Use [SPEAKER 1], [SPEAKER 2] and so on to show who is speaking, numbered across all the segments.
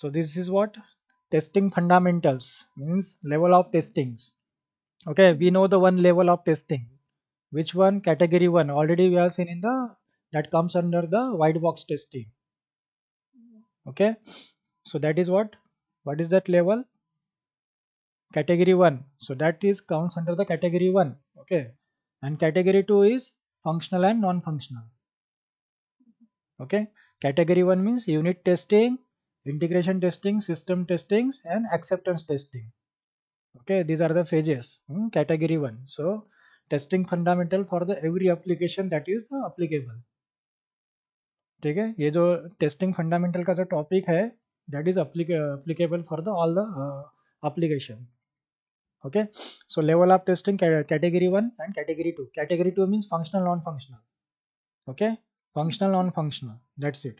[SPEAKER 1] So this is what testing fundamentals means, level of testings. Okay, we know the one level of testing. Which one? Category 1. Already we have seen in the, that comes under the white box testing. Okay, so that is what is that level? Category 1. So that is counts under the category 1. Okay, and category 2 is functional and non-functional. Okay, category 1 means unit testing, integration testing, system testings, and acceptance testing. Okay, these are the phases. Category 1. So testing fundamental for the every application that is applicable. ठीक है, ये जो testing fundamental का जो topic है, that is applicable for the all the application. Okay, so level of testing category 1 and category 2. Category 2 means functional non-functional. Okay, functional non-functional, that's it.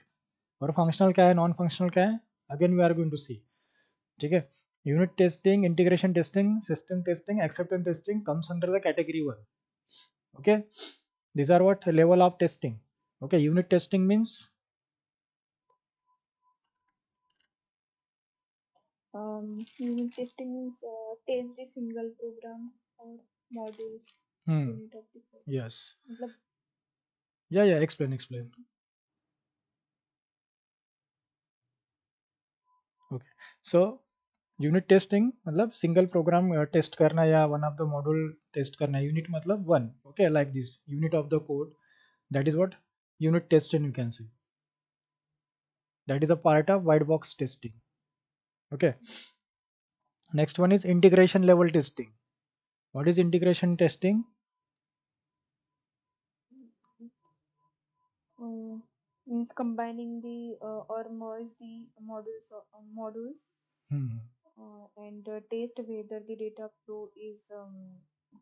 [SPEAKER 1] और functional क्या है, non-functional क्या है, again we are going to see. ठीक है, unit testing, integration testing, system testing, acceptance testing comes under the category 1. Okay, these are what level of testing. Okay, unit testing means
[SPEAKER 2] Unit testing means test the single program or module unit of the code.
[SPEAKER 1] yes,
[SPEAKER 2] मतलब
[SPEAKER 1] yeah, explain. Okay, so unit testing मतलब single program test करना या one of the module test करना. Unit मतलब one. Okay, like this unit of the code, that is what unit testing you can see. That is a part of white box testing. Okay, next one is integration level testing. What is integration testing?
[SPEAKER 2] means combining the or merge the modules and test whether the data flow is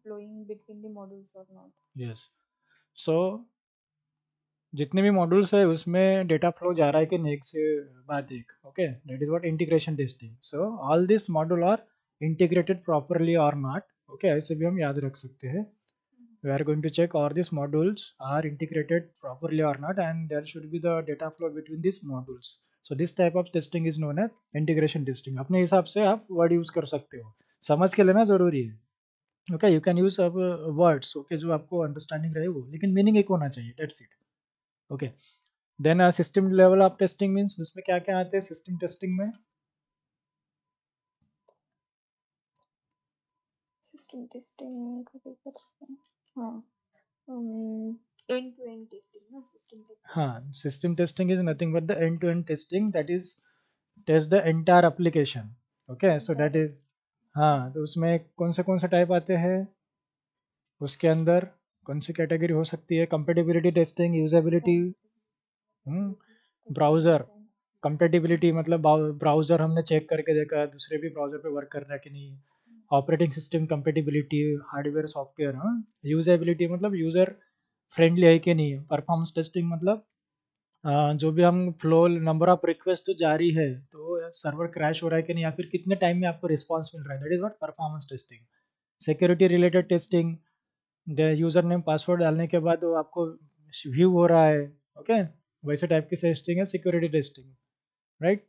[SPEAKER 2] flowing between the modules or not.
[SPEAKER 1] Yes, so जितने भी modules है उसमें data flow जा रहा है कि नहीं, एक से बाद एक. Okay, that is what integration testing. So all this module are integrated properly और नॉट. ओके, ऐसे भी हम याद रख सकते हैं. We are going to check all these modules are integrated properly or not, and there should be the data flow between these modules. So this type of testing is known as integration testing. अपने हिसाब से आप word use कर सकते हो, समझ के लेना जरूरी है. ओके, यू कैन यूज अब वर्ड्स, ओके, जो आपको अंडरस्टैंडिंग रहे वो, लेकिन मीनिंग एक होना चाहिए, that's it. Okay, then system level of testing means उसमें क्या क्या आते हैं सिस्टम टेस्टिंग में?
[SPEAKER 2] System testing हाँ end to end testing ना system testing.
[SPEAKER 1] हाँ, system testing is nothing but the end to end testing, that is test the entire application. Okay, so that is, हाँ, तो उसमें कौन से टाइप आते हैं, उसके अंदर कौन सी कैटेगरी हो सकती है? Compatibility testing, usability, browser compatibility मतलब ब्राउज़र हमने चेक करके देखा दूसरे भी ब्राउज़र पे वर्क कर रहा है कि नहीं. Operating system compatibility, hardware software. हाँ, यूजेबिलिटी मतलब यूज़र फ्रेंडली है कि नहीं. परफॉर्मेंस टेस्टिंग मतलब जो भी हम फ्लो, नंबर ऑफ रिक्वेस्ट तो जारी है तो सर्वर क्रैश हो रहा है कि नहीं, या फिर कितने टाइम में आपको रिस्पांस मिल रहा है, that is what performance testing. Security related testing, user name password डालने के बाद वो आपको व्यू हो रहा है. ओके, वैसे टाइप की टेस्टिंग है security testing, right.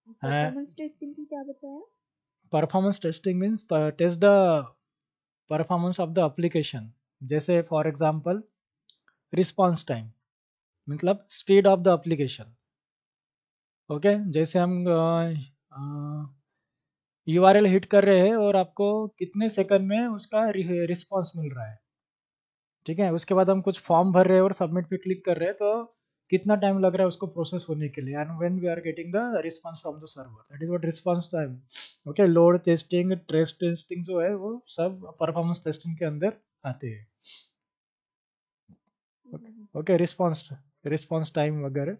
[SPEAKER 2] Performance testing की क्या बताया?
[SPEAKER 1] Performance testing means test the performance of the application. जैसे फॉर एग्जांपल रिस्पांस टाइम मतलब speed of the application. Okay, जैसे हम URL हिट कर रहे हैं और आपको कितने सेकंड में उसका रिस्पांस मिल रहा है. ठीक है, उसके बाद हम कुछ फॉर्म भर रहे हैं और सबमिट पे क्लिक कर रहे हैं, तो कितना टाइम लग रहा है उसको प्रोसेस होने के लिए, and when we are getting the response from the server, that is what response time. Okay, load testing, stress testing जो है वो सब परफॉर्मेंस टेस्टिंग के अंदर आते हैं. ओके, रिस्पांस टाइम वगैरह,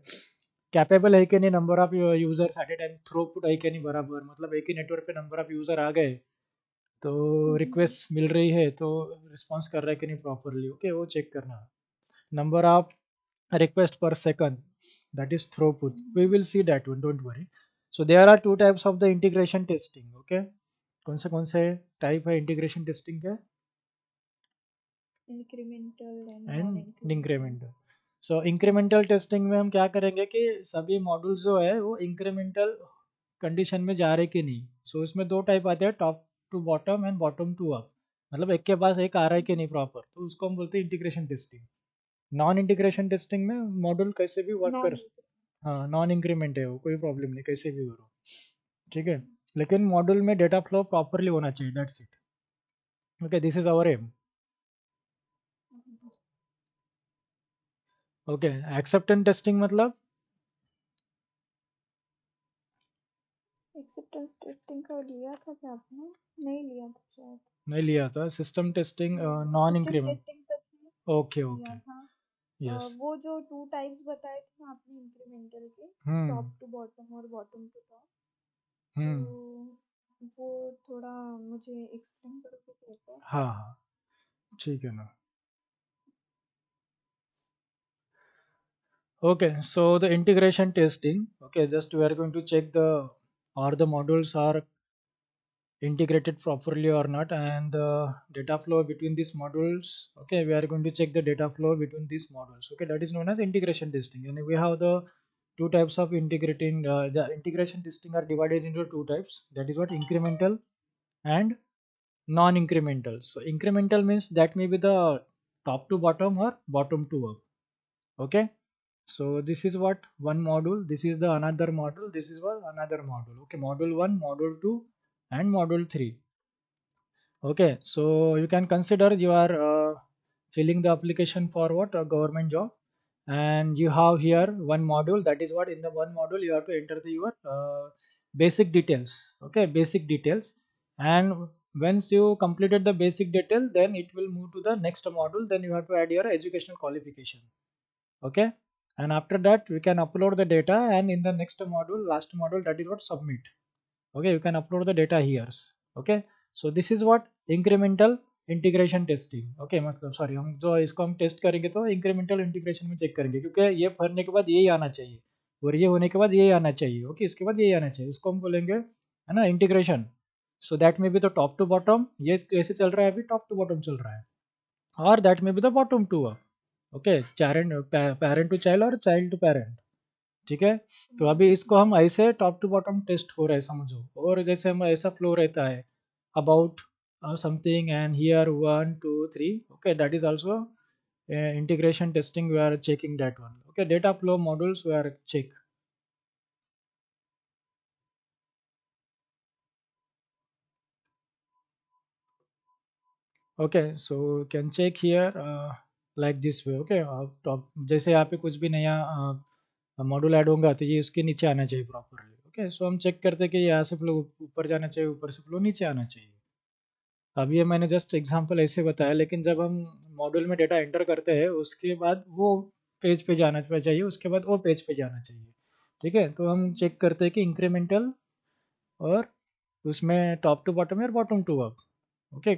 [SPEAKER 1] कैपेबल है कि नहीं, number of users at a time, throughput है कि नहीं बराबर, मतलब एक ही नेटवर्क पे नंबर ऑफ यूजर आ गए तो रिक्वेस्ट मिल रही है तो रिस्पांस कर रहा है कि नहीं प्रॉपरली. ओके, वो चेक करना. Number of request per second, that is throughput. We will see that one, don't worry. So there are two types of the integration testing. Okay, कौन से टाइप है इंटीग्रेशन टेस्टिंग के?
[SPEAKER 2] Incremental
[SPEAKER 1] and incremental. So incremental testing में हम क्या करेंगे कि सभी मॉड्यूल्स जो है वो इंक्रीमेंटल कंडीशन में जा रहे कि नहीं। सो इसमें दो टाइप आते हैं, top to bottom and bottom to up, मतलब एक के पास एक आ रहा है कि नहीं प्रॉपर, तो उसको हम बोलते हैं integration testing. Non integration testing में मॉड्यूल कैसे भी वर्क कर,
[SPEAKER 2] नॉन
[SPEAKER 1] हाँ नॉन इंक्रीमेंट है वो, कोई प्रॉब्लम नहीं, कैसे भी हो, ठीक है, लेकिन मॉड्यूल में डेटा फ्लो प्रॉपरली होना चाहिए, that's it. Okay, this is our aim. Okay, acceptance testing मतलब,
[SPEAKER 2] एक्सेप्टेंस टेस्टिंग का लिया था क्या आपने? नहीं लिया था शायद।
[SPEAKER 1] नहीं लिया था। System testing non
[SPEAKER 2] acceptance
[SPEAKER 1] increment.
[SPEAKER 2] Testing तक ही
[SPEAKER 1] ओके
[SPEAKER 2] लिया
[SPEAKER 1] ओके।
[SPEAKER 2] था।
[SPEAKER 1] यस।
[SPEAKER 2] वो जो टू टाइप्स बताए थे ना आपने इंक्रीमेंटल के,
[SPEAKER 1] हम्म
[SPEAKER 2] टॉप टू बॉटम और बॉटम टू टॉप, तो
[SPEAKER 1] हम्म।
[SPEAKER 2] वो थोड़ा मुझे एक्सप्लेन करोगे कैसे?
[SPEAKER 1] हाँ हाँ, ठीक है ना। Okay, so the integration testing, okay, just we are going to check the are the modules are integrated properly or not, and the data flow between these modules. Okay, we are going to check the data flow between these modules. Okay, that is known as integration testing. And we have the two types of integrating. The integration testing are divided into two types. That is what incremental and non-incremental. So incremental means that may be the top to bottom or bottom to up. Okay, so this is what one module, this is the another module, this is what another module. Okay, module 1, module 2 and module 3. Okay, so you can consider you are filling the application for what, a government job, and you have here one module, that is what in the one module you have to enter the your basic details. Okay, basic details, and once you completed the basic detail, then it will move to the next module, then you have to add your educational qualification. Okay, and after that we can upload the data, and in the next module, last module, that is what submit. Okay, you can upload the data here. Okay, so this is what incremental integration testing. Okay, मतलब sorry, हम जो इसको हम test करेंगे तो incremental integration में check करेंगे, क्योंकि ये भरने के बाद यही आना चाहिए और ये होने के बाद यही आना चाहिए। ओके, इसके बाद यही आना चाहिए, उसको हम बोलेंगे है ना इंटीग्रेशन। सो दैट में भी तो टॉप टू बॉटम, ये कैसे चल रहा है अभी, टॉप टू बॉटम चल रहा है, और दैट में भी the bottom to up. Okay, parent to child और चाइल्ड टू पेरेंट, ठीक है। तो अभी इसको हम ऐसे टॉप टू बॉटम टेस्ट हो रहा है समझो, और जैसे हम ऐसा फ्लो रहता है about something and here 1 2 3। Okay, that is also integration testing, we are checking that one। okay, data flow modules we are check। okay, so can check here like this way। okay, top जैसे यहाँ पे कुछ भी नया module add होगा तो ये उसके नीचे आना चाहिए प्रॉपरली। ओके, सो हम चेक करते हैं कि यहाँ से फ्लो ऊपर जाना चाहिए, ऊपर से फ्लो नीचे आना चाहिए। अब ये मैंने जस्ट एग्जांपल ऐसे बताया, लेकिन जब हम मॉड्यूल में डेटा एंटर करते हैं उसके बाद वो पेज पे जाना चाहिए, उसके बाद वो पेज पे जाना चाहिए। ठीक है, तो हम चेक करते हैं कि इंक्रीमेंटल और उसमें टॉप टू बॉटम या बॉटम टू अप। ओके,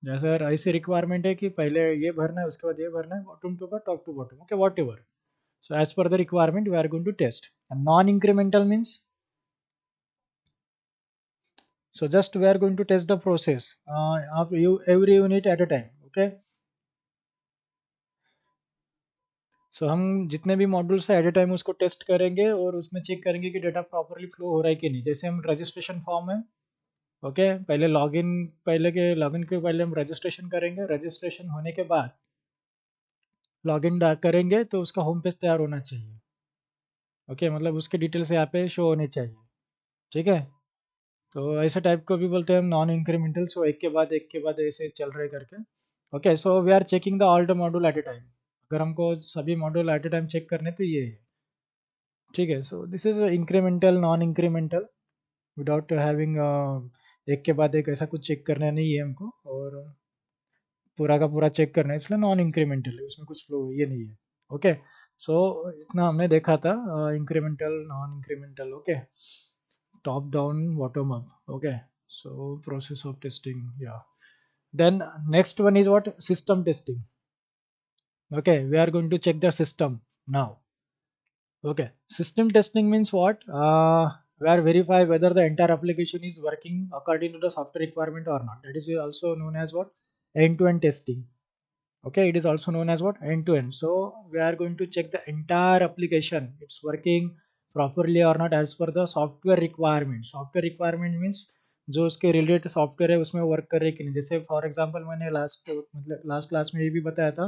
[SPEAKER 1] जैसे ऐसी रिक्वायरमेंट है कि पहले ये भरना है उसके बाद ये भरना है, बॉटम टू का top to bottom. Okay, whatever. So as per the requirement, we are going to test. And non-incremental means, so just we are going to test the process of you every unit at a time. Okay. So हम जितने भी modules है eight a time उसको test करेंगे और उसमें check करेंगे कि डेटा प्रॉपरली फ्लो हो रहा है कि नहीं। जैसे हम रजिस्ट्रेशन फॉर्म है, ओके, पहले लॉगिन, पहले के लॉगिन के पहले हम रजिस्ट्रेशन करेंगे, रजिस्ट्रेशन होने के बाद लॉगिन करेंगे तो उसका होम पेज तैयार होना चाहिए। ओके, मतलब उसके डिटेल्स यहाँ पे शो होने चाहिए। ठीक है, तो ऐसे टाइप को भी बोलते हैं हम नॉन इंक्रीमेंटल। सो एक के बाद ऐसे चल रहे करके। Okay, so we are checking the all the module at a time. अगर हमको सभी module at a time check करने तो ये है। ठीक है, so this is incremental non incremental without having एक के बाद एक ऐसा कुछ चेक करना नहीं है हमको, और पूरा का पूरा चेक करना है, इसलिए नॉन इंक्रीमेंटल है, उसमें कुछ फ्लो ये नहीं है। ओके, सो इतना हमने देखा था incremental non incremental. Okay, top down bottom up। okay, so process of testing, yeah. Then next one is what, system testing। okay, we are going to check the system now। okay, system testing means what, we are verify whether the entire application is working according to the software requirement or not. That is also known as what, end-to-end testing। okay, it is also known as what, end-to-end। so we are going to check the entire application, it's working properly और not as per the software requirement. Software requirement means जो उसके related software है उसमें work कर रहे कि नहीं। जैसे फॉर एग्जांपल मैंने लास्ट क्लास में ये भी बताया था,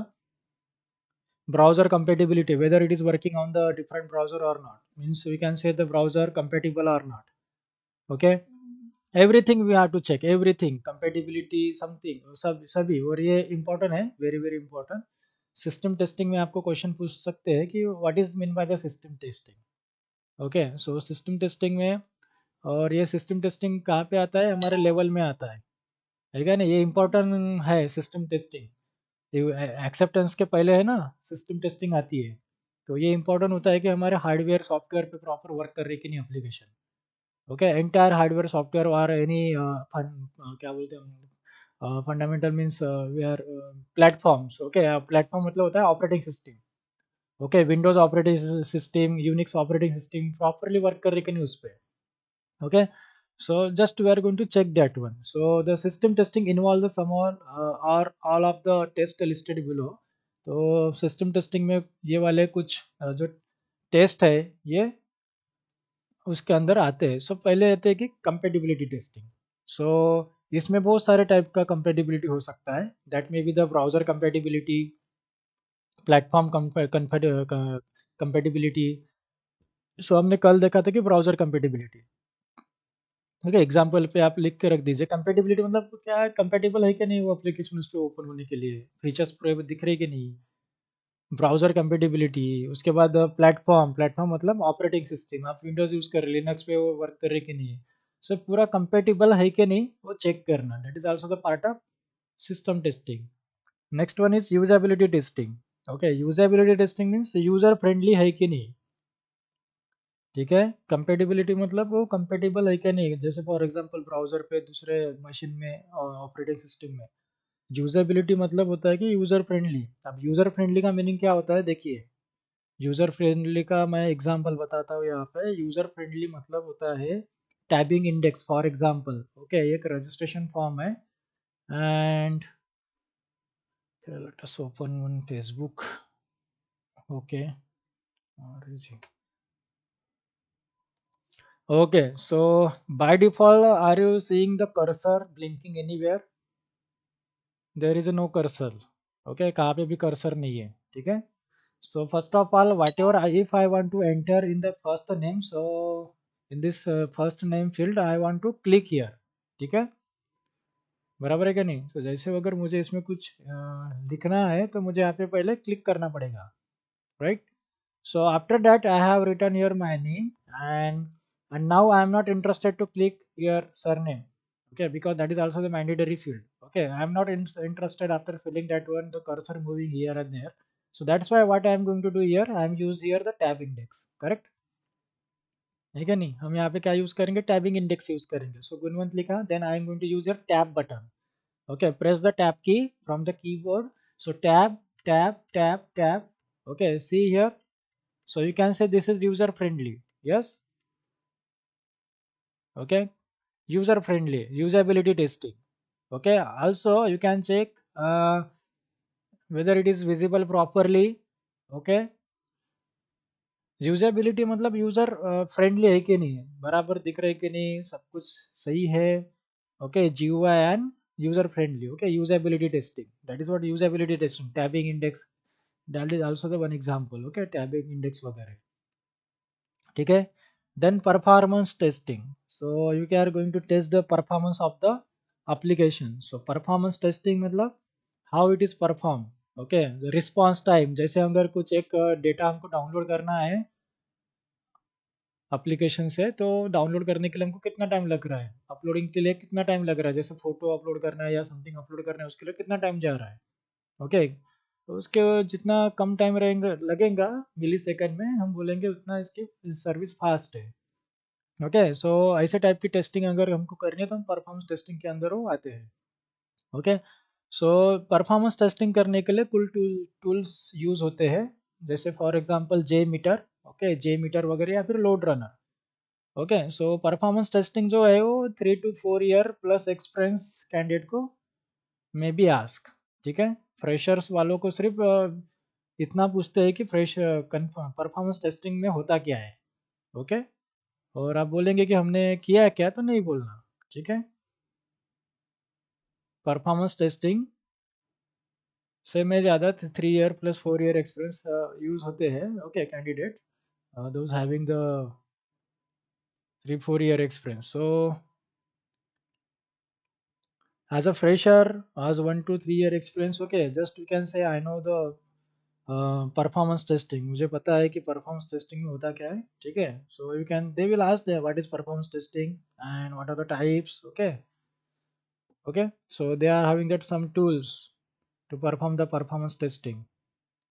[SPEAKER 1] browser compatibility, whether it is working on the different browser or not, means we can say the browser compatible or not. Okay, everything we have to check, everything compatibility something सब सभी, और ये important है, very very important। System testing में आपको question पूछ सकते हैं कि what is mean by the system testing. Okay, so system testing में, और ये सिस्टम टेस्टिंग कहाँ पे आता है, हमारे लेवल में आता है क्या ना, ये इम्पोर्टेंट है सिस्टम टेस्टिंग। एक्सेप्टेंस के पहले है ना सिस्टम टेस्टिंग आती है, तो ये इंपॉर्टेंट होता है कि हमारे हार्डवेयर सॉफ्टवेयर पे प्रॉपर वर्क कर रही है कि नहीं application. Okay, entire hardware software और एनी क्या बोलते हैं, fundamental means we are platforms. Okay, platform मतलब होता है operating system. Okay, Windows operating system, Unix operating system properly work कर रही है कि नहीं उस पर। Okay, so just we are going to check that one. So the system testing involves the some or all of the test listed below. तो system testing में ये वाले कुछ जो टेस्ट है ये उसके अंदर आते हैं। सो पहले आते हैं कि कंपेटिबिलिटी टेस्टिंग। सो इसमें बहुत सारे टाइप का कंपेटिबिलिटी हो सकता है, that may be the browser compatibility, platform compatibility. So हमने कल देखा था कि ब्राउज़र कंपेटिबिलिटी। ओके, एग्जाम्पल पे आप लिख के रख दीजिए। कंपेटिबिलिटी मतलब क्या है, कंपेटिबल है कि नहीं वो एप्लीकेशन उस पर ओपन होने के लिए, फीचर्स पूरे दिख रहे कि नहीं। ब्राउजर कंपेटिबिलिटी, उसके बाद प्लेटफॉर्म, प्लेटफॉर्म मतलब ऑपरेटिंग सिस्टम, आप विंडोज यूज़ कर रहे लिनक्स पे वो वर्क कर रहे कि नहीं। सो पूरा कंपेटिबल है कि नहीं वो चेक करना, that is also the part of system testing. Next one is usability testing. Okay, usability testing means user friendly है कि नहीं। ठीक है, कंपेटिबिलिटी मतलब वो कंपेटिबल है क्या नहीं, जैसे फॉर एग्जांपल ब्राउज़र पे दूसरे मशीन में और ऑपरेटिंग सिस्टम में। यूजेबिलिटी मतलब होता है कि यूज़र फ्रेंडली। अब यूज़र फ्रेंडली का मीनिंग क्या होता है, देखिए यूज़र फ्रेंडली का मैं एग्जांपल बताता हूँ यहाँ पे। यूज़र फ्रेंडली मतलब होता है टैबिंग इंडेक्स फॉर एग्जांपल। ओके, एक रजिस्ट्रेशन फॉर्म है and let us open one Facebook. Okay, okay, so by default, are you seeing the cursor blinking anywhere? There is no cursor. Okay, कहाँ पे भी cursor नहीं है, ठीक है। So first of all, whatever if I want to enter in the first name, so in this first name field, I want to click here, ठीक है, बराबर है क्या नहीं। तो जैसे अगर मुझे इसमें कुछ लिखना है तो मुझे यहाँ पे पहले क्लिक करना पड़ेगा, right. So after that, I have written here my name, and now I am not interested to click your surname. Okay, because that is also the mandatory field. Okay, I am not interested after filling that one, the cursor moving here and there. So that's why what I am going to do here, I am use here the tab index. Correct? है क्या नहीं, हम यहाँ पे क्या use करेंगे, टैबिंग index use करेंगे। So Gunwant लिखा, then I am going to use your tab button. Okay, press the tab key from the keyboard. So tab tab tab tab. Okay, see here. So you can say this is user friendly. Yes. Okay. User friendly. Usability testing. Okay. Also you can check whether it is visible properly. Okay. Usability मतलब user friendly है कि नहीं, बराबर दिख रहे कि नहीं, सब कुछ सही है। Okay, GUI and user friendly. Okay, usability testing, that is what usability testing. Tabbing index, that is also the one example. Okay, tabbing index वगैरह, ठीक है। Then performance testing, so you are going to test the performance of the application. So performance testing मतलब how it is perform. Okay, response time, जैसे अगर कुछ एक data हमको download करना है एप्लीकेशन से, तो डाउनलोड करने के लिए हमको कितना टाइम लग रहा है, अपलोडिंग के लिए कितना टाइम लग रहा है, जैसे फोटो अपलोड करना है या समथिंग अपलोड करना है उसके लिए कितना टाइम जा रहा है। ओके, तो उसके जितना कम टाइम रहेंगे लगेगा मिली सेकेंड में, हम बोलेंगे उतना इसकी सर्विस फास्ट है। ओके, सो ऐसे टाइप की टेस्टिंग अगर हमको करनी है तो हम परफॉर्मेंस टेस्टिंग के अंदर वो आते हैं। ओके, सो परफॉर्मेंस टेस्टिंग करने के लिए कुल टूल्स यूज होते हैं, जैसे for example JMeter. Okay, JMeter वगैरह या फिर LoadRunner. Okay, so performance testing जो है वो 3 to 4 year plus experience candidate को मे बी आस्क, ठीक है। फ्रेशर्स वालों को सिर्फ इतना पूछते हैं कि परफॉर्मेंस टेस्टिंग में होता क्या है। ओके, और आप बोलेंगे कि हमने किया है क्या, तो नहीं बोलना, ठीक है। परफॉर्मेंस टेस्टिंग से में ज़्यादा 3 year plus 4 year experience use होते हैं, okay candidate, those having the 3-4 year experience. So as a fresher, as 1 to 3 year experience, okay, just you can say I know the performance testing. मुझे पता है कि performance testing में होता क्या है, ठीक है। So you can, they will ask there what is performance testing and what are the types, okay, okay. So they are having that some tools to perform the performance testing.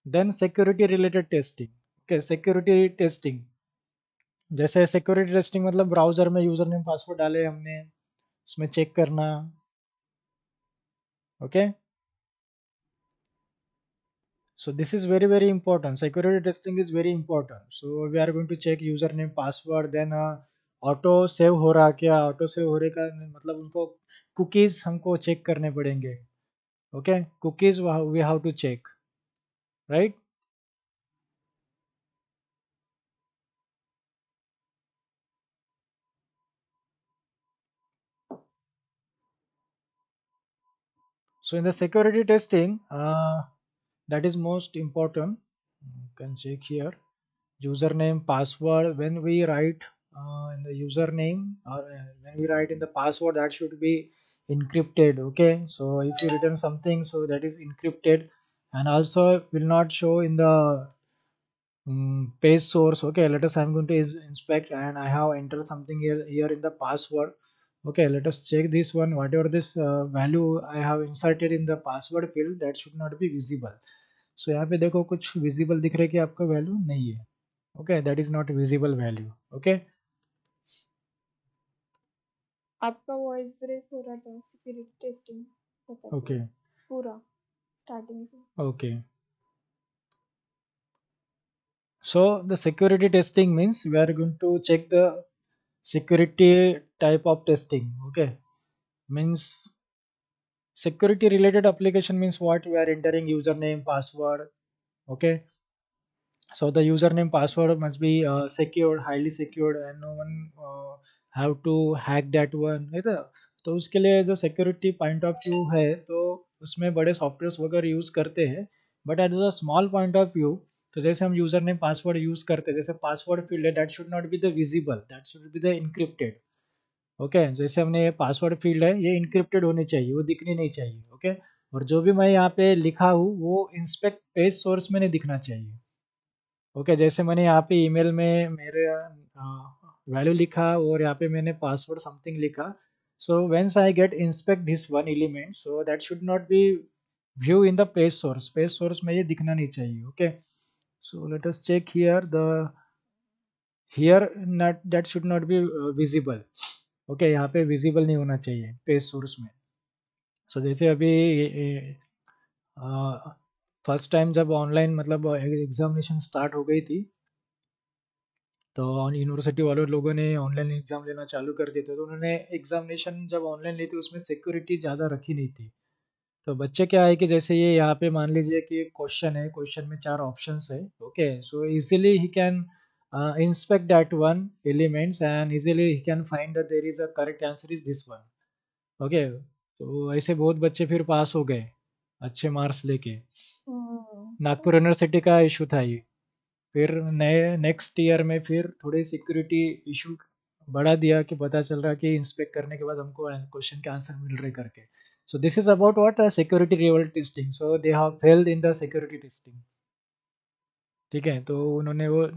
[SPEAKER 1] Then security related testing, okay, security testing, जैसे security testing मतलब browser में user name password डाले हमने, उसमें check करना, okay. So this is very very important. Security testing is very important. So we are going to check username, password, then auto save हो रहा क्या, auto save हो रहे का मतलब उनको cookies हमको check करने पड़ेंगे, okay? Cookies we have to check, right? So in the security testing, that is most important. You can check here. Username, password. When we write in the username or when we write in the password, that should be encrypted, okay. So if you return something, so that is encrypted, and also will not show in the page source, okay. Let us, I'm going to inspect and I have entered something here in the password, okay. Let us check this one, whatever this value I have inserted in the password field, that should not be visible. So यहाँ पे देखो कुछ visible दिख रहा है कि आपका value नहीं है, okay, that is not visible value, okay.
[SPEAKER 2] आपका वॉइस ब्रेक हो रहा था, सिक्योरिटी टेस्टिंग बताते
[SPEAKER 1] Okay,
[SPEAKER 2] हुए पूरा स्टार्टिंग से।
[SPEAKER 1] okay. So the security testing means we are going to check the security type of testing, okay. Means security related application means what, we are entering username, password, okay. So the username password must be secured, highly secured, and no one have to hack that one, है ना। तो उसके लिए जो security point of view है, तो उसमें बड़े सॉफ्टवेयर्स वगैरह यूज़ करते हैं, but at the small point of view, तो जैसे हम यूज़र नेम पासवर्ड यूज़ करते हैं, जैसे पासवर्ड फील्ड है, that should not be the visible, that should be the encrypted, okay. जैसे हमने ये पासवर्ड फील्ड है, ये इनक्रिप्टेड होनी चाहिए, वो दिखनी नहीं चाहिए, ओके। और जो भी मैं यहाँ पे लिखा हूँ वो इंस्पेक्ट पेज सोर्स में नहीं दिखना चाहिए, ओके। जैसे मैंने यहाँ पे ईमेल में मेरे वैल्यू लिखा और यहाँ पे मैंने पासवर्ड समथिंग लिखा, so whence I get inspect this one element, so that should not be view in the page source में ये दिखना नहीं चाहिए, okay. So let us check here the, here not, that should not be visible, okay. यहाँ पे visible नहीं होना चाहिए पेज सोर्स में। सो जैसे अभी फर्स्ट टाइम जब ऑनलाइन मतलब एग्जामिनेशन स्टार्ट हो गई थी, तो यूनिवर्सिटी वाले लोगों ने ऑनलाइन एग्ज़ाम लेना चालू कर दिए थे, तो उन्होंने एग्ज़ामिनेशन जब ऑनलाइन ली थी उसमें सिक्योरिटी ज़्यादा रखी नहीं थी। तो बच्चे क्या है कि जैसे ये यहाँ पे मान लीजिए कि एक क्वेश्चन है, क्वेश्चन में 4 ऑप्शंस है, okay. So easily he can inspect that one elements and easily he can find that there is a correct answer is this one, okay. तो ऐसे बहुत बच्चे फिर पास हो गए अच्छे मार्क्स लेके। नागपुर यूनिवर्सिटी का इशू था ये। फिर नए नेक्स्ट ईयर में फिर थोड़ी सिक्योरिटी इशू बढ़ा दिया कि पता चल रहा कि इंस्पेक्ट करने के बाद हमको क्वेश्चन के आंसर मिल रहे करके। सो this is about what security reveal testing, so they have failed in the security testing, ठीक है। तो उन्होंने वो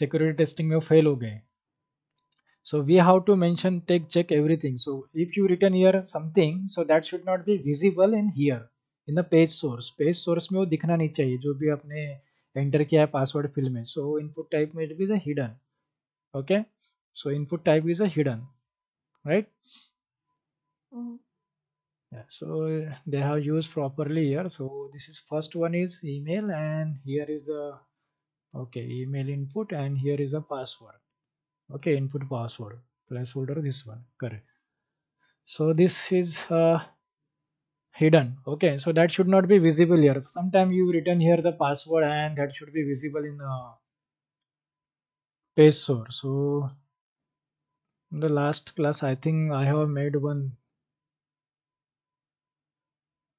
[SPEAKER 1] सिक्योरिटी टेस्टिंग में फेल हो गए। So we have to mention take check everything. So if you written here something, so that should not be visible in here in the page source. Page source में वो दिखना नहीं चाहिए जो भी आपने एंटर किया है पासवर्ड फिल में। So input type में it be the hidden. Okay. So input type is a hidden, right? Yeah. So they have used properly here. So this is first one is email and here is the, okay, email input and here is the password. Okay, input password placeholder this one, correct. So this is hidden, okay. So that should not be visible here. Sometime you written here the password and that should be visible in page source. So in the last class, I think I have made one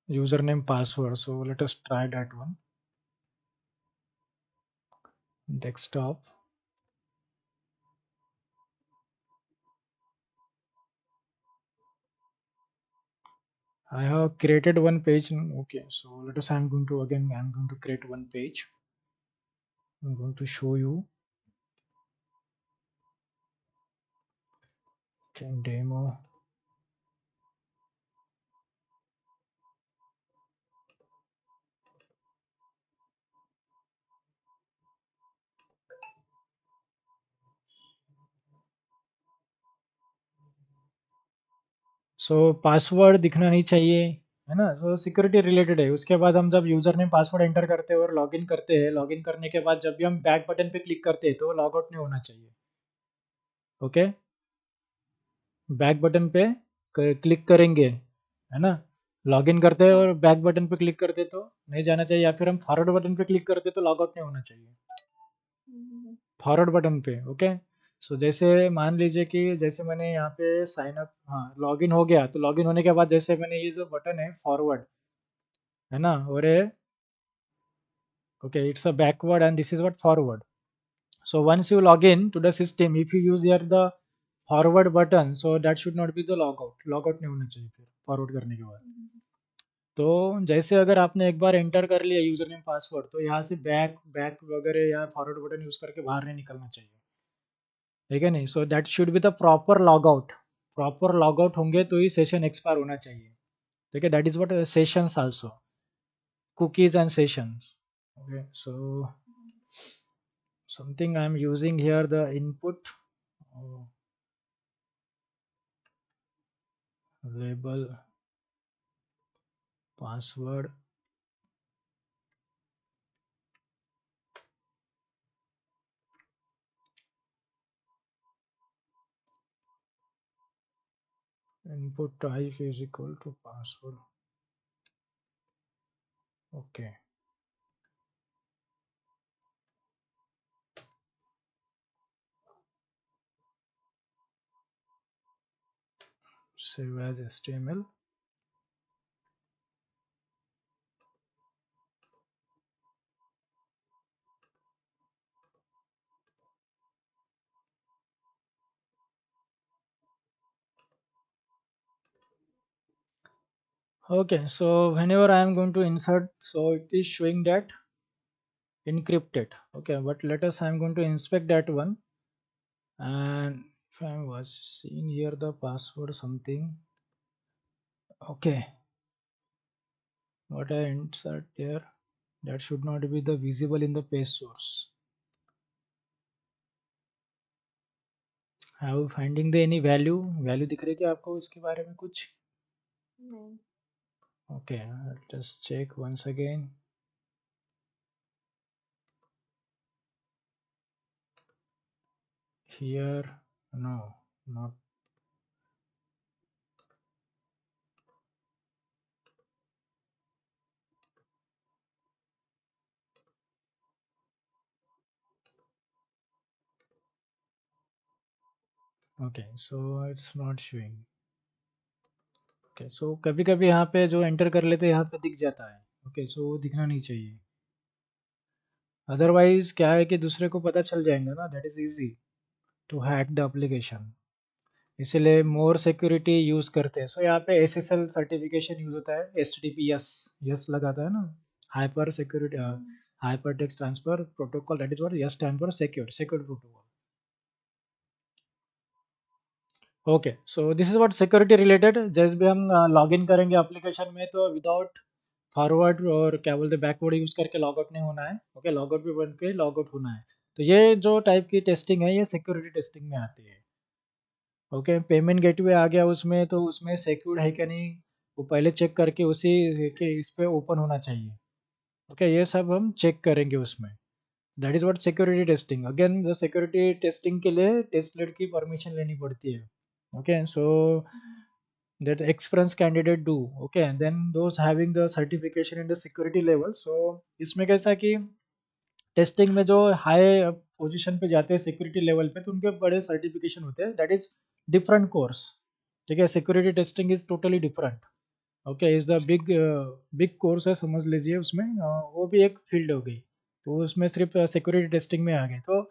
[SPEAKER 1] username password. So let us try that one. Desktop. I have created one page. Okay, so let us. I'm going to create one page. I'm going to show you. Okay, demo. So password दिखना नहीं चाहिए, है ना। सो security related है। उसके बाद हम जब यूज़र नेम पासवर्ड एंटर करते हैं और लॉगिन करते हैं, लॉगिन करने के बाद जब भी हम बैक बटन पे क्लिक करते हैं तो लॉग आउट नहीं होना चाहिए। ओके, बैक बटन पे क्लिक करेंगे, है ना। लॉगिन करते हैं और बैक बटन पे क्लिक करते तो नहीं जाना चाहिए, या फिर हम फॉरवर्ड बटन पे क्लिक करते तो लॉग आउट नहीं होना चाहिए। फॉरवर्ड बटन पे। ओके, सो जैसे मान लीजिए कि जैसे मैंने यहाँ पे साइन अप, हाँ लॉगिन हो गया, तो लॉगिन होने के बाद जैसे मैंने ये जो बटन है फॉरवर्ड, है ना, और ये okay, it's a backward and this is what forward. So once you log in to the system, if you use here the forward button, so that should not be the log out नहीं होना चाहिए फिर forward करने के बाद। तो जैसे अगर आपने एक बार एंटर कर लिया यूजर नेम पासवर्ड, तो यहाँ से बैक बैक वगैरह या फॉरवर्ड बटन यूज करके बाहर नहीं निकलना चाहिए, ठीक है नहीं। सो that should be the proper log out होंगे तो ही सेशन एक्सपायर होना चाहिए, ठीक है। That is what sessions also, cookies and sessions। Okay, so something I'm using here the input label password input type is equal to password। Okay, save as HTML। Okay, so whenever I am going to insert, so it is showing that encrypted। Okay, but let us, I'm going to inspect that one, and if I was seeing here the password something, okay, what I insert there, that should not be the visible in the page source। Have finding the any value दिख रही है क्या आपको इसके बारे में कुछ?
[SPEAKER 2] नहीं।
[SPEAKER 1] Okay, I'll just check once again। Here, no, not। Okay, so it's not showing। Okay, so कभी कभी यहाँ पे जो एंटर कर लेते हैं यहाँ पे दिख जाता है। ओके, सो वो दिखना नहीं चाहिए, अदरवाइज क्या है कि दूसरे को पता चल जाएगा ना, that is easy to hack the application. इसीलिए मोर सिक्योरिटी यूज़ करते हैं। सो यहाँ पे SSL सर्टिफिकेशन यूज़ होता है, HTTPS यस लगाता है ना, hyper security hyper text transfer protocol, that is what yes stand for secure protocol. Okay, so this is what security related. जैसे भी हम लॉग इन करेंगे एप्लीकेशन में तो विदाउट फॉरवर्ड और क्या बोलते हैं बैकवर्ड यूज़ करके लॉग आउट नहीं होना है। ओके, लॉग आउट भी बन के लॉग आउट होना है। तो ये जो टाइप की टेस्टिंग है ये सिक्योरिटी टेस्टिंग में आती है। ओके, पेमेंट गेटवे आ गया उसमें, तो उसमें सिक्योर्ड है क्या नहीं वो पहले चेक करके उसी के इस पे ओपन होना चाहिए। ओके, ये सब हम चेक करेंगे उसमें। That is what security testing. Again the security testing के लिए टेस्टलेट की परमिशन लेनी पड़ती है। Okay, so that experienced candidate do। okay, and then those having the certification in the security level। so इसमें कैसा कि टेस्टिंग में जो हाई पोजीशन पे जाते हैं सिक्योरिटी लेवल पे तो उनके बड़े सर्टिफिकेशन होते हैं, दैट इज डिफरेंट कोर्स। ठीक है, security testing is totally different. Okay, is the big big course है, समझ लीजिए उसमें वो भी एक फील्ड हो गई। तो उसमें सिर्फ सिक्योरिटी टेस्टिंग में आ गए। तो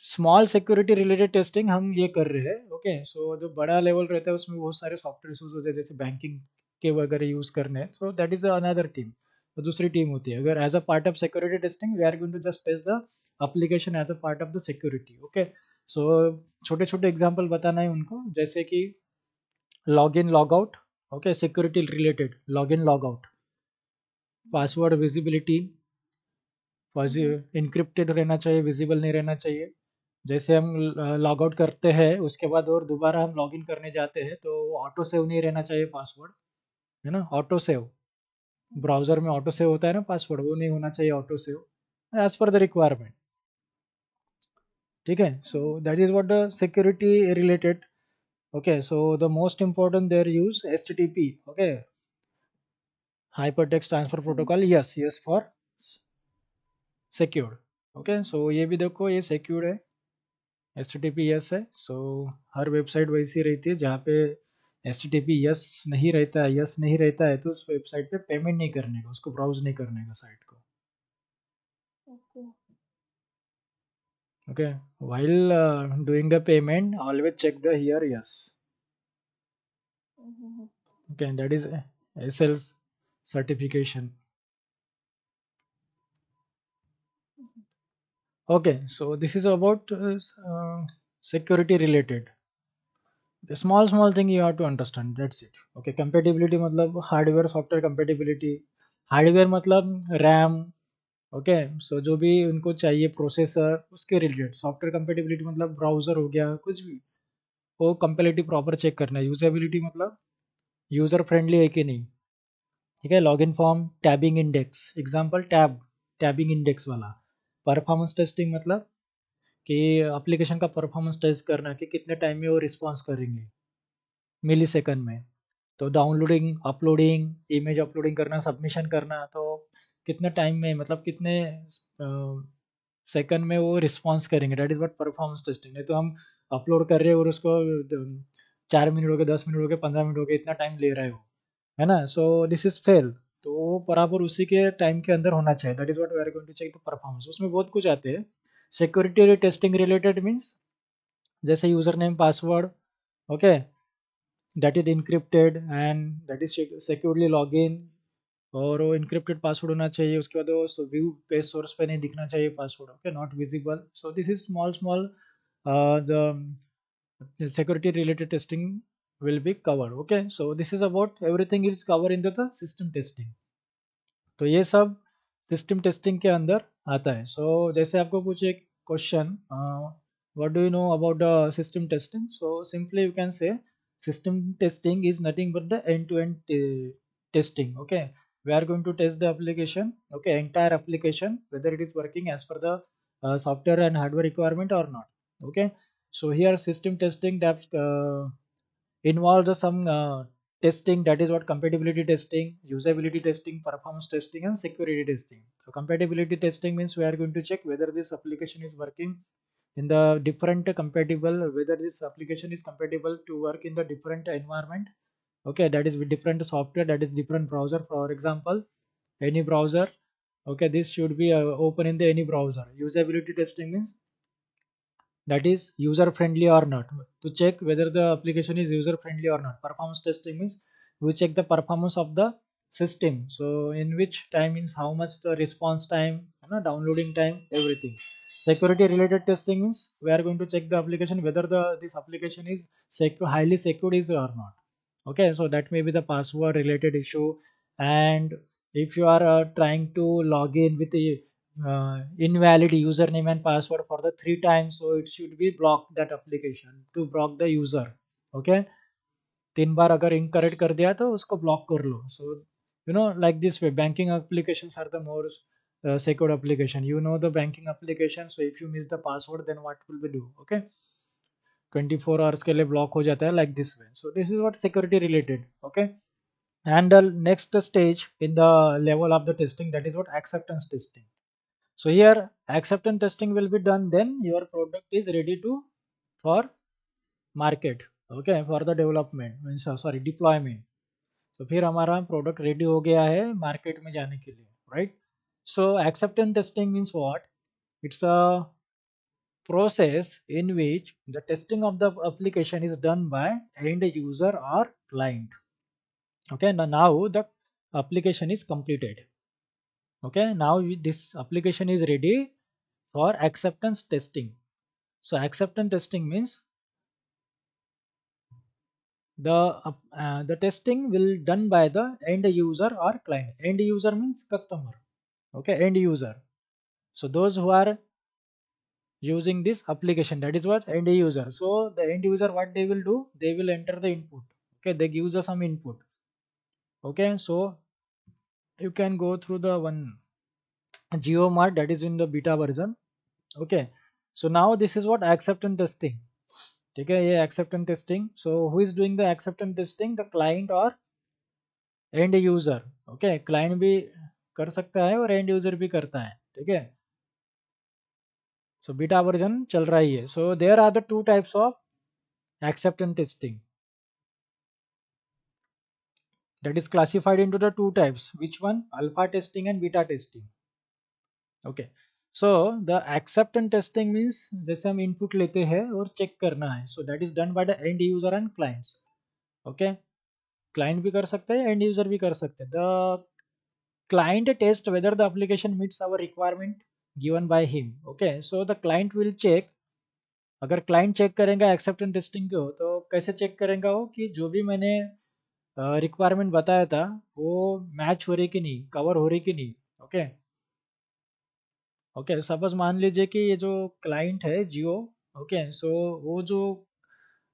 [SPEAKER 1] स्मॉल सिक्योरिटी रिलेटेड टेस्टिंग हम ये कर रहे हैं। ओके, सो जो बड़ा लेवल रहता है उसमें बहुत सारे सॉफ्टवेयर यूज होते हैं, जैसे बैंकिंग के वगैरह यूज करने हैं, so that is another team. तो दूसरी टीम होती है। अगर as a part of security testing we are going to just test the application as a part of the security. Okay, so छोटे छोटे एग्जांपल बताना है उनको, जैसे कि log in log out. Okay, security related log in log out, password visibility, encrypted रहना चाहिए, visible नहीं रहना चाहिए। जैसे हम लॉग आउट करते हैं उसके बाद और दोबारा हम लॉग इन करने जाते हैं तो ऑटो सेव नहीं रहना चाहिए पासवर्ड, है ना। ऑटो सेव, ब्राउजर में ऑटो सेव होता है ना पासवर्ड, वो नहीं होना चाहिए auto save as per the requirement. ठीक है, so that is what the security related. Okay, so the most important there use HTTP। Okay, hypertext transfer protocol, yes yes for secured. Okay, so ये भी देखो ये secured है, HTTPS है। सो हर website वैसी रहती है जहाँ पे HTTPS नहीं रहता है, यस नहीं रहता है, तो उस वेबसाइट पे पेमेंट नहीं करने का, उसको ब्राउज नहीं करने का साइट को।
[SPEAKER 2] Okay.
[SPEAKER 1] Okay, while doing the payment always check the here yes।
[SPEAKER 2] Mm-hmm.
[SPEAKER 1] Okay, that is SL certification। Okay, so this is about security related, the small thing you have to understand, that's it। okay, compatibility मतलब hardware software compatibility, hardware मतलब RAM. Okay, सो जो भी उनको चाहिए processor उसके related, software compatibility मतलब browser हो गया कुछ भी, वो कंपेटिबिलिटी प्रॉपर चेक करना है। यूजेबिलिटी मतलब यूजर फ्रेंडली है कि नहीं। ठीक है, login form, tabbing index, example tabbing index वाला। परफॉर्मेंस टेस्टिंग मतलब कि एप्लीकेशन का परफॉर्मेंस टेस्ट करना कि कितने टाइम में वो रिस्पॉन्स करेंगे, मिली सेकंड में। तो डाउनलोडिंग, अपलोडिंग, इमेज अपलोडिंग करना, सबमिशन करना, तो कितने टाइम में मतलब कितने सेकंड में वो रिस्पॉन्स करेंगे, that is what performance testing. नहीं तो हम अपलोड कर रहे हैं और उसको 4 मिनट हो गए, 10 मिनट हो गए, 15 मिनट हो गए, इतना टाइम ले रहे हो, है ना। सो दिस इज फेल। तो वो बराबर उसी के टाइम के अंदर होना चाहिए, that is what we are going to check the performance. उसमें बहुत कुछ आते हैं सिक्योरिटी टेस्टिंग रिलेटेड, मीन्स जैसे user name password, okay, that is encrypted and that is securely login, और वो इनक्रिप्टेड पासवर्ड होना चाहिए। उसके बाद वो व्यू पेज सोर्स पे नहीं दिखना चाहिए password, okay, not visible. So this is small small the security related testing will be covered। okay, so this is about everything is covered in the system testing। तो ये सब system testing के अंदर आता है। सो जैसे आपको कुछ एक question, what do you know about the system testing, so simply you can से system testing is nothing but the end-to-end testing। okay, we are going to test the application, okay, entire application whether it is working as per the software and hardware requirement or not। okay, so here system testing that involves some testing, that is what compatibility testing, usability testing, performance testing and security testing। so compatibility testing means we are going to check whether this application is working in the different compatible, whether this application is compatible to work in the different environment, okay, that is with different software, that is different browser, for example any browser, okay, this should be open in the any browser। usability testing means that is user friendly or not, to check whether the application is user friendly or not। performance testing means we check the performance of the system, so in which time means how much the response time, you know, downloading time, everything। security related testing means we are going to check the application whether the this application is highly secured is or not। okay, so that may be the password related issue, and if you are trying to log in with a invalid username and password for the 3 times, so it should be block that application to block the user। okay, 3 बार अगर incorrect कर दिया तो उसको block कर लो। So you know like this way banking applications are the more secured application, you know the banking application, so if you miss the password then what will we do, okay, 24 hours के लिए block हो जाता है, like this way। so this is what security related। okay, and the next stage in the level of the testing, that is what acceptance testing। So here acceptance testing will be done, then your product is ready to for market, okay, for the development means sorry deployment. तो फिर हमारा product ready हो गया है market में जाने के लिए, right. So acceptance testing means what? It's a process in which the testing of the application is done by end user or client. Okay, now the application is completed. Okay, now this application is ready for acceptance testing. So acceptance testing means the testing will done by the end user or client. End user means customer. Okay, end user. So those who are using this application, that is what end user. So the end user, what they will do, they will enter the input. Okay, they give us some input. Okay, so you can go through the one GeoMart that is in the beta version. Okay, so now this is what acceptance testing. Okay, ये acceptance testing. So who is doing the acceptance testing? The client or end user. Okay, client भी कर सकता है और end user भी करता है. ठीक है. So beta version चल रहा ही है. So there are the two types of acceptance testing. That is classified into the two types. Which one? Alpha testing and beta testing. Okay. So the acceptance testing means जैसे हम input लेते हैं और check करना है. So that is done by the end user and clients. Okay. Client भी कर सकते हैं, end user भी कर सकते हैं. The client test whether the application meets our requirement given by him. Okay. So the client will check. अगर client check करेगा acceptance testing को, तो कैसे check करेगा वो कि जो भी मैंने रिक्वायरमेंट बताया था वो मैच हो रही कि नहीं, कवर हो रही कि नहीं. ओके. ओके, सपोज मान लीजिए कि ये जो क्लाइंट है जियो. ओके, सो वो जो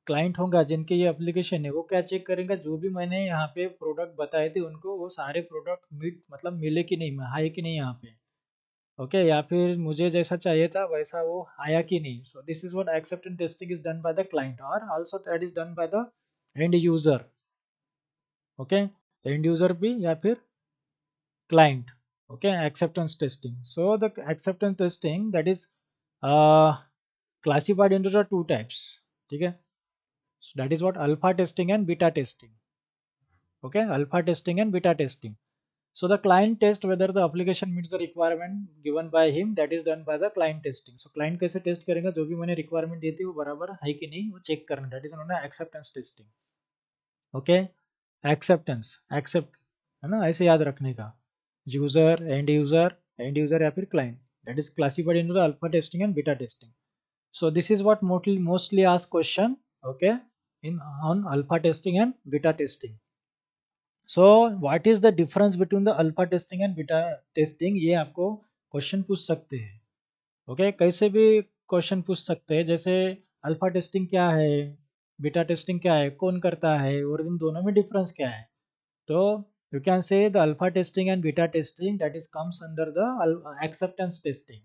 [SPEAKER 1] क्लाइंट होगा जिनके ये एप्लीकेशन है वो क्या चेक करेंगे, जो भी मैंने यहाँ पे प्रोडक्ट बताए थे उनको वो सारे प्रोडक्ट मीट मतलब मिले कि नहीं, आए कि नहीं यहाँ पे. ओके, या फिर मुझे जैसा चाहिए था वैसा वो आया कि नहीं. So this is what acceptance testing is done by the client और also that is done by the end user. Okay, end user भी या फिर client. Okay, acceptance testing. So the acceptance testing, that is uh, classified into the two types. Okay, so that is what alpha testing and beta testing. Okay, alpha testing and beta testing. So the client test whether the application meets the requirement given by him, that is done by the client testing. So client कैसे test करेगा, जो भी मैंने requirement दी थी वो बराबर है कि नहीं वो चेक करना, that is known as acceptance testing. Okay, acceptance, accept है ना, ऐसे याद रखने का. यूजर, एंड यूजर या फिर client, that is classified into the alpha testing and beta testing. So this is what mostly asked question. Okay, in on alpha testing and beta testing. So what is the difference between the alpha testing and beta testing, ये आपको question पूछ सकते हैं. Okay, कैसे भी question पूछ सकते हैं, जैसे अल्फा टेस्टिंग क्या है, बीटा टेस्टिंग क्या है, कौन करता है और इन दोनों में डिफरेंस क्या है. So you can say the alpha testing and beta testing, that is comes under the acceptance testing.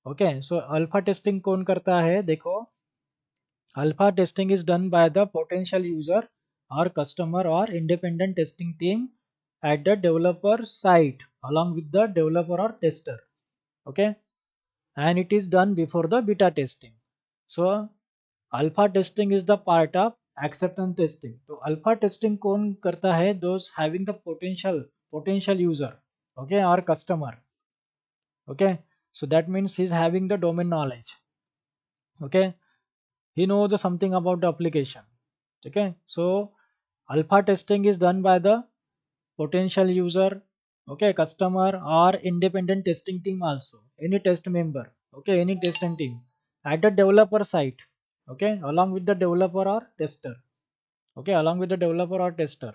[SPEAKER 1] Okay, so alpha testing कौन करता है, देखो alpha testing is done by the potential user or customer or independent testing team at the developer site along with the developer or tester. Okay, and it is done before the beta testing. So alpha testing is the part of acceptance testing. तो alpha testing कौन करता है, those having the potential user. Okay, और customer. Okay, so that means he is having the domain knowledge. Okay, he know the something about the application. ठीक है, so alpha testing is done by the potential user, okay, customer or independent testing team also, any test member. Okay, any testing team at the developer site. Okay, along with the developer or tester. Okay, along with the developer or tester.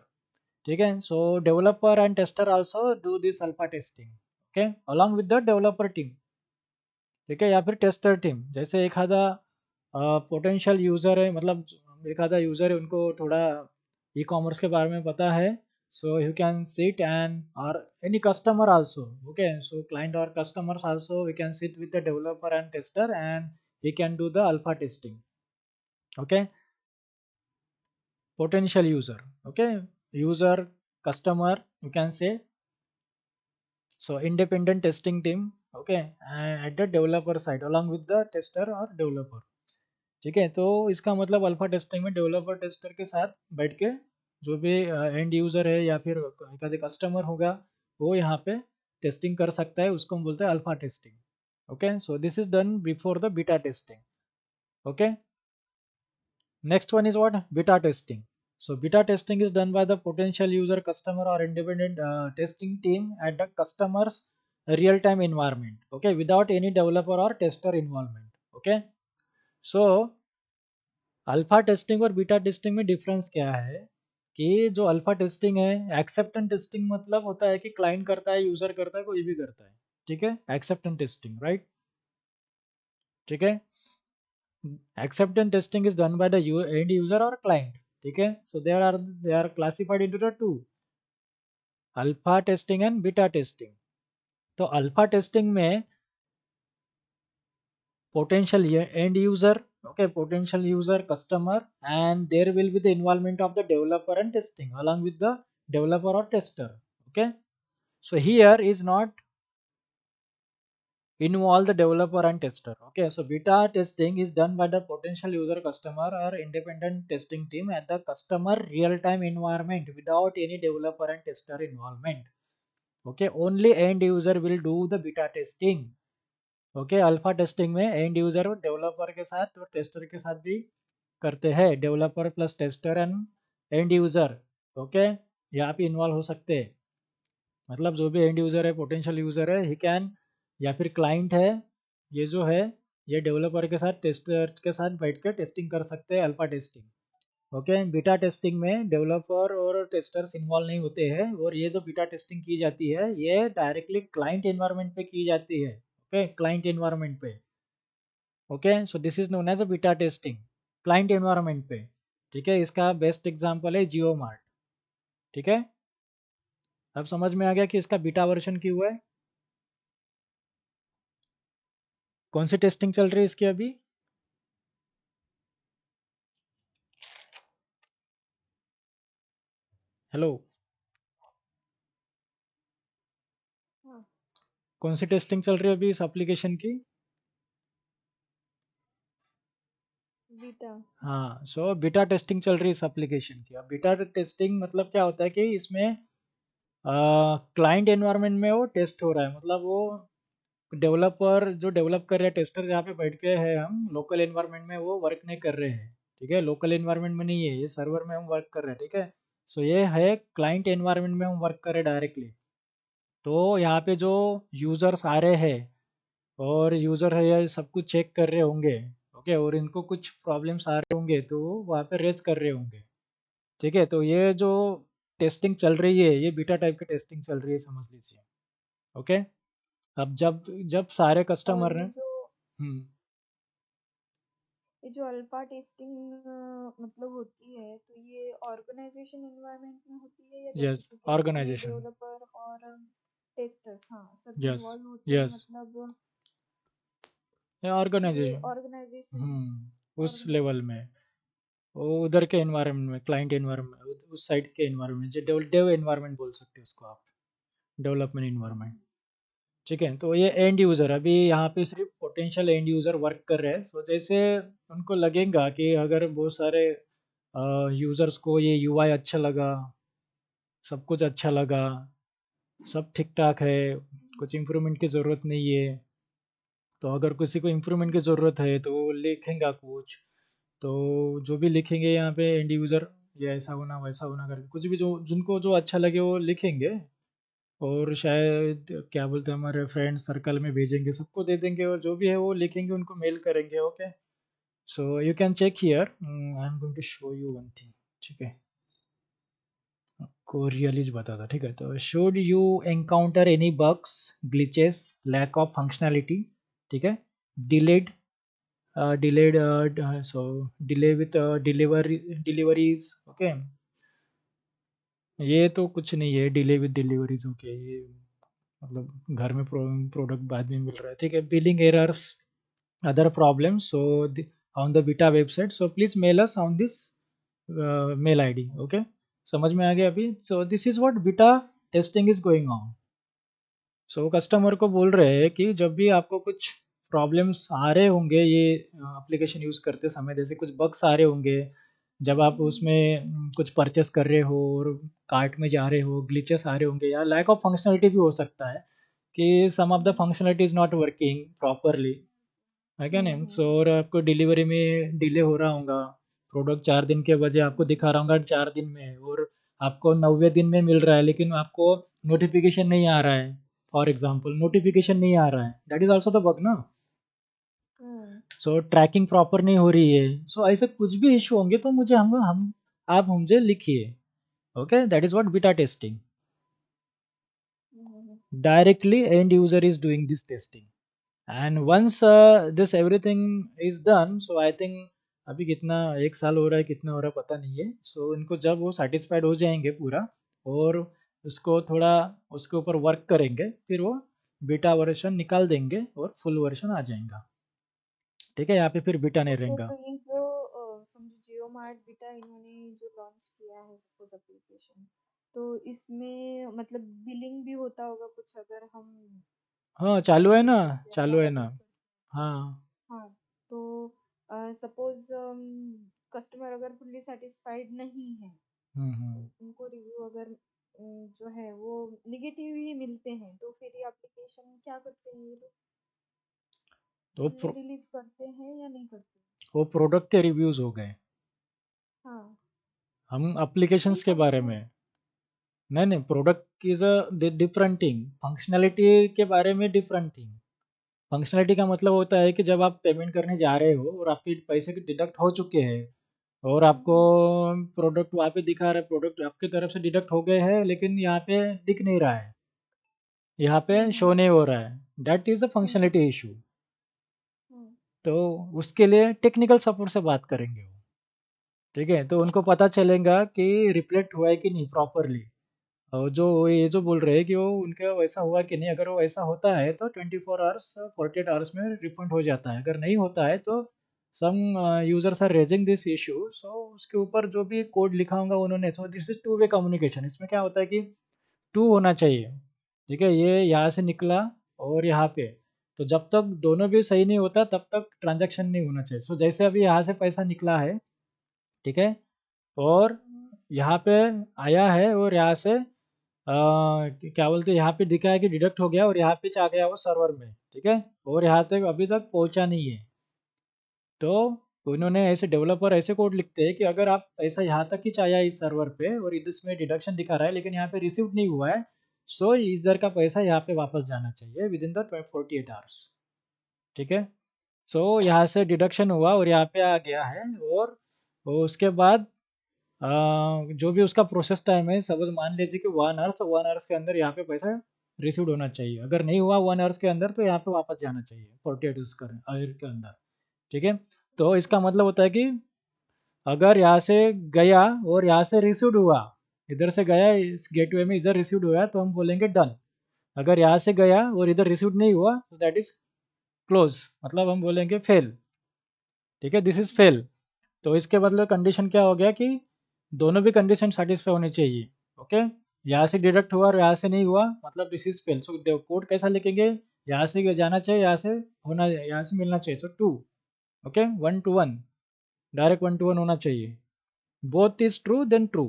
[SPEAKER 1] ठीक है, so developer and tester also do this alpha testing. Okay, along with the developer team. ठीक है, या फिर tester team. जैसे एक आधा potential user है, मतलब एक आधा यूज़र है उनको थोड़ा ई कॉमर्स के बारे में पता है. So you can sit and और any customer also. Okay, so client और customers also we can sit with the developer and tester and he can do the alpha testing. Okay, potential user. Okay, user, customer, you can say. So independent testing team, okay at the developer side along with the tester और developer. ठीक है, तो इसका मतलब alpha testing में developer tester के साथ बैठ के जो भी एंड यूज़र है या फिर एक कस्टमर होगा वो यहाँ पे टेस्टिंग कर सकता है, उसको हम बोलते हैं alpha testing. Okay, so this is done before the beta testing. Okay, next one is what? Beta testing. So beta testing is done by the potential user, customer or independent testing team at the customer's real time environment, okay, without any developer or tester involvement। okay, so alpha testing और beta testing में difference क्या है कि जो alpha testing है, acceptance testing मतलब होता है कि क्लाइंट करता है, यूजर करता है, कोई भी करता है। ठीक है, एक्सेप्टेंस टेस्टिंग, राइट। ठीक है, acceptance testing is done by the end user or client। ठीक है, so they are classified into the two, alpha testing and beta testing. तो अल्फा टेस्टिंग में potential end user, okay, potential user, customer, and there will be the involvement of the developer and testing along with the developer or tester। okay, so here is not involve the developer and tester। okay, so beta testing is done by the potential user, customer or independent testing team at the customer real time environment without any developer and tester involvement। okay, only end user will do the beta testing। Okay, alpha testing में and user developer के साथ और tester के साथ भी करते हैं, developer plus tester and and user. Okay, यहाँ पे इन्वॉल्व हो सकते हैं, मतलब जो भी एंड यूजर है, पोटेंशियल यूजर है, ही कैन, या फिर क्लाइंट है, ये जो है ये डेवलपर के साथ टेस्टर के साथ बैठ के टेस्टिंग कर सकते हैं, alpha testing. Okay, beta testing में डेवलपर और टेस्टर्स इन्वॉल्व नहीं होते हैं, और ये जो बीटा टेस्टिंग की जाती है ये डायरेक्टली क्लाइंट एनवायरनमेंट पे की जाती है। ओके, क्लाइंट एनवायरनमेंट पे। Okay, so this is known as a beta testing, client environment पे। ठीक है, इसका बेस्ट एग्जांपल है जियो मार्ट। ठीक है, अब समझ में आ गया कि इसका बीटा वर्जन क्यों हुआ है। कौन सी टेस्टिंग चल रही है इसकी अभी? हेलो,
[SPEAKER 2] हाँ,
[SPEAKER 1] कौन सी टेस्टिंग चल रही है अभी इस एप्लीकेशन की?
[SPEAKER 2] बीटा।
[SPEAKER 1] हाँ, सो बीटा टेस्टिंग चल रही है इस एप्लीकेशन की। अब बीटा टेस्टिंग मतलब क्या होता है कि इसमें क्लाइंट एनवायरनमेंट में वो टेस्ट हो रहा है, मतलब वो डेवलपर जो डेवलप कर रहे हैं, टेस्टर जहाँ पे बैठ के है, हम लोकल एनवायरनमेंट में वो वर्क नहीं कर रहे हैं। ठीक है, लोकल एनवायरनमेंट में नहीं है, ये सर्वर में हम वर्क कर रहे हैं। ठीक है, सो ये है क्लाइंट एनवायरनमेंट में हम वर्क कर रहे हैं डायरेक्टली। तो यहाँ पे जो यूजर्स आ रहे हैं और यूजर है ये सब कुछ चेक कर रहे होंगे। ओके, और इनको कुछ प्रॉब्लम्स आ रहे होंगे तो वो वहाँ पे रेज कर रहे होंगे। ठीक है, तो ये जो टेस्टिंग चल रही है ये बीटा टाइप की टेस्टिंग चल रही है, समझ लीजिए। ओके, अब जब जब सारे
[SPEAKER 2] और
[SPEAKER 1] कस्टमर ने
[SPEAKER 2] ये जो अल्फा टेस्टिंग मतलब होती है, तो ये ऑर्गेनाइजेशन एनवायरनमेंट में होती है या कैसे?
[SPEAKER 1] यस,
[SPEAKER 2] क्योंकि इसमें
[SPEAKER 1] ऑर्गेनाइजेशन,
[SPEAKER 2] डेवलपर और टेस्टर्स, हाँ, सभी
[SPEAKER 1] यस,
[SPEAKER 2] इन्वॉल्व होते हैं,
[SPEAKER 1] यस,
[SPEAKER 2] मतलब ये
[SPEAKER 1] ऑर्गेनाइजेशन।
[SPEAKER 2] ऑर्गेनाइजेशन
[SPEAKER 1] उस लेवल
[SPEAKER 2] ऑर्गेनाइजेशन
[SPEAKER 1] में, वो उधर के एनवायरनमेंट में, क्लाइंट एनवायरनमेंट, उस साइड के एनवायरनमेंट, जो डेव एनवायरनमेंट बोल सकते हैं उसको आप, डेवलपमेंट एनवायरनमेंट। ठीक है, तो ये एंड यूज़र, अभी यहाँ पे सिर्फ पोटेंशियल एंड यूज़र वर्क कर रहे हैं। सो जैसे उनको लगेगा कि अगर बहुत सारे यूज़र्स को ये यूआई अच्छा लगा, सब कुछ अच्छा लगा, सब ठीक ठाक है, कुछ इम्प्रूवमेंट की ज़रूरत नहीं है, तो अगर किसी को इम्प्रूवमेंट की ज़रूरत है तो वो लिखेगा कुछ, तो जो भी लिखेंगे यहाँ पे एंड यूज़र, ये ऐसा होना वैसा होना करके कुछ भी जो जिनको जो अच्छा लगे वो लिखेंगे, और शायद क्या बोलते हैं हमारे फ्रेंड सर्कल में भेजेंगे, सबको दे देंगे, और जो भी है वो लिखेंगे उनको मेल करेंगे। Okay, so you can check here, I am going to show you one thing. ठीक है, आपको रियलीज बताता। ठीक है, तो should you encounter any bugs, glitches, lack of functionality, ठीक है, delayed delayed so delay with deliveries. Okay, ये तो कुछ नहीं है, डिले विद डिलीवरीज। ओके, ये मतलब घर में प्रोडक्ट बाद में मिल रहा है। ठीक है, billing errors, other problems, so on the beta website, so please mail us on this mail ID. Okay, समझ में आ गया अभी? So this is what beta testing is going on. So customer को बोल रहे हैं कि जब भी आपको कुछ प्रॉब्लम्स आ रहे होंगे ये एप्लीकेशन यूज़ करते समय, जैसे कुछ बग्स आ रहे होंगे जब आप उसमें कुछ परचेस कर रहे हो और कार्ट में जा रहे हो, ग्लिचेस आ रहे होंगे या लैक ऑफ फंक्शनलिटी भी हो सकता है कि some of the functionality is not working properly, है क्या नहीं? सो और आपको डिलीवरी में डिले हो रहा होगा, प्रोडक्ट 4 दिन के बजाय आपको दिखा रहा होगा 4 दिन में और आपको 90वें दिन में मिल रहा है, लेकिन आपको नोटिफिकेशन नहीं आ रहा है। फॉर एग्जांपल नोटिफिकेशन नहीं आ रहा है, that is also the bug ना। सो ट्रैकिंग प्रॉपर नहीं हो रही है। सो ऐसे कुछ भी इश्यू होंगे तो मुझे हम आप मुझे लिखिए। Okay, that is what beta testing. Directly end user is doing this testing. And once this everything is done, so I think अभी कितना 1 साल हो रहा है, कितना हो रहा है पता नहीं है। सो इनको जब वो सैटिस्फाइड हो जाएँगे पूरा और उसको थोड़ा उसके ऊपर वर्क करेंगे, फिर वो बीटा वर्ज़न निकाल देंगे और फुल वर्ज़न आ जाएगा। ठीक है? यहाँ पे फिर बीटा नहीं
[SPEAKER 2] ओके,
[SPEAKER 1] रहेगा।
[SPEAKER 2] तो ये जो समझो जियो मार्ट बीटा इन्होंने जो लॉन्च किया है सपोज एप्लीकेशन, तो इसमें मतलब बिलिंग भी होता होगा कुछ अगर हम
[SPEAKER 1] हाँ, चालू है
[SPEAKER 2] परचेस
[SPEAKER 1] ना,
[SPEAKER 2] करते हैं
[SPEAKER 1] चालू है
[SPEAKER 2] हमारा
[SPEAKER 1] ना।
[SPEAKER 2] कुछ करते
[SPEAKER 1] हाँ।
[SPEAKER 2] हैं। हाँ, तो सपोज कस्टमर अगर फुल्ली सेटिस्फाइड नहीं है,
[SPEAKER 1] हुँ, हुँ।
[SPEAKER 2] उनको रिव्यू अगर जो है वो निगेटिव ही मिलते हैं, तो फिर ये एप्लीकेशन क्या करते हैं ये लोग?
[SPEAKER 1] तो
[SPEAKER 2] फुल्ली रिलीज करते हैं या नहीं करते?
[SPEAKER 1] वो प्रोडक्ट के रिव्यूज़ हो गए।
[SPEAKER 2] हाँ,
[SPEAKER 1] हम
[SPEAKER 2] नहीं
[SPEAKER 1] एप्लीकेशंस के बारे
[SPEAKER 2] फंक्शन।
[SPEAKER 1] में नहीं, नहीं, product is a different thing, functionality के बारे में डिफरेंट थिंग। फंक्शनैलिटी का मतलब होता है कि जब आप पेमेंट करने जा रहे हो और आपके पैसे के डिडक्ट हो चुके हैं और आपको प्रोडक्ट वहाँ पे दिखा रहा है, प्रोडक्ट आपकी तरफ से डिडक्ट हो गए हैं, लेकिन यहाँ पे दिख नहीं रहा है, यहाँ पे शो नहीं हो रहा है। That is a functionality issue. तो उसके लिए टेक्निकल सपोर्ट से बात करेंगे वो, ठीक है? तो उनको पता चलेगा कि रिफ्लेक्ट हुआ है कि नहीं प्रॉपरली। और जो ये जो बोल रहे हैं कि वो उनका वैसा हुआ कि नहीं, अगर वो ऐसा होता है तो 24 आवर्स 48 आवर्स में रिफंड हो जाता है, अगर नहीं होता है तो some users are raising this issue. So उसके ऊपर जो भी कोड लिखा होगा उन्होंने, so this is two way communication. इसमें क्या होता है कि टू होना चाहिए, ठीक है? ये यहाँ से निकला और यहाँ पे, तो जब तक दोनों भी सही नहीं होता तब तक ट्रांजैक्शन नहीं होना चाहिए। सो जैसे अभी यहाँ से पैसा निकला है, ठीक है? और यहाँ पे आया है और यहाँ से क्या बोलते हैं, यहाँ पे दिखा है कि डिडक्ट हो गया और यहाँ पे आ गया वो सर्वर में, ठीक है? और यहाँ तक अभी तक पहुँचा नहीं है। तो उन्होंने ऐसे डेवलपर ऐसे कोड लिखते हैं कि अगर आप ऐसा यहाँ तक ही आया इस सर्वर पे और इसमें डिडक्शन दिखा रहा है लेकिन यहाँ पे रिसीव नहीं हुआ है, सो इधर का पैसा यहाँ पे वापस जाना चाहिए विद इन द 48 आवर्स, ठीक है? सो यहाँ से डिडक्शन हुआ और यहाँ पे आ गया है और उसके बाद जो भी उसका प्रोसेस टाइम है, सपोज़ मान लीजिए कि 1 आवर्स, तो 1 आवर्स के अंदर यहाँ पे पैसा रिसीव्ड होना चाहिए। अगर नहीं हुआ 1 आवर्स के अंदर तो यहाँ पे वापस जाना चाहिए 48 आवर्स आवर के अंदर, ठीक है? तो इसका मतलब होता है कि अगर यहाँ से गया और यहाँ से रिसीव्ड हुआ, इधर से गया इस गेटवे में, इधर रिसीव्ड हुआ तो हम बोलेंगे डन। अगर यहाँ से गया और इधर रिसीव्ड नहीं हुआ तो दैट इज़ क्लोज़, मतलब हम बोलेंगे फेल, ठीक है? This is fail. तो इसके बदले कंडीशन क्या हो गया कि दोनों भी कंडीशन सैटिस्फाई होनी चाहिए। ओके, यहाँ से डिडक्ट हुआ और यहाँ से नहीं हुआ, मतलब this is fail. So code कैसा लिखेंगे, यहाँ से जाना चाहिए, यहाँ से होना, यहाँ से मिलना चाहिए, so two. Okay, 1 to 1, direct 1 to 1 होना चाहिए। Both is true then true.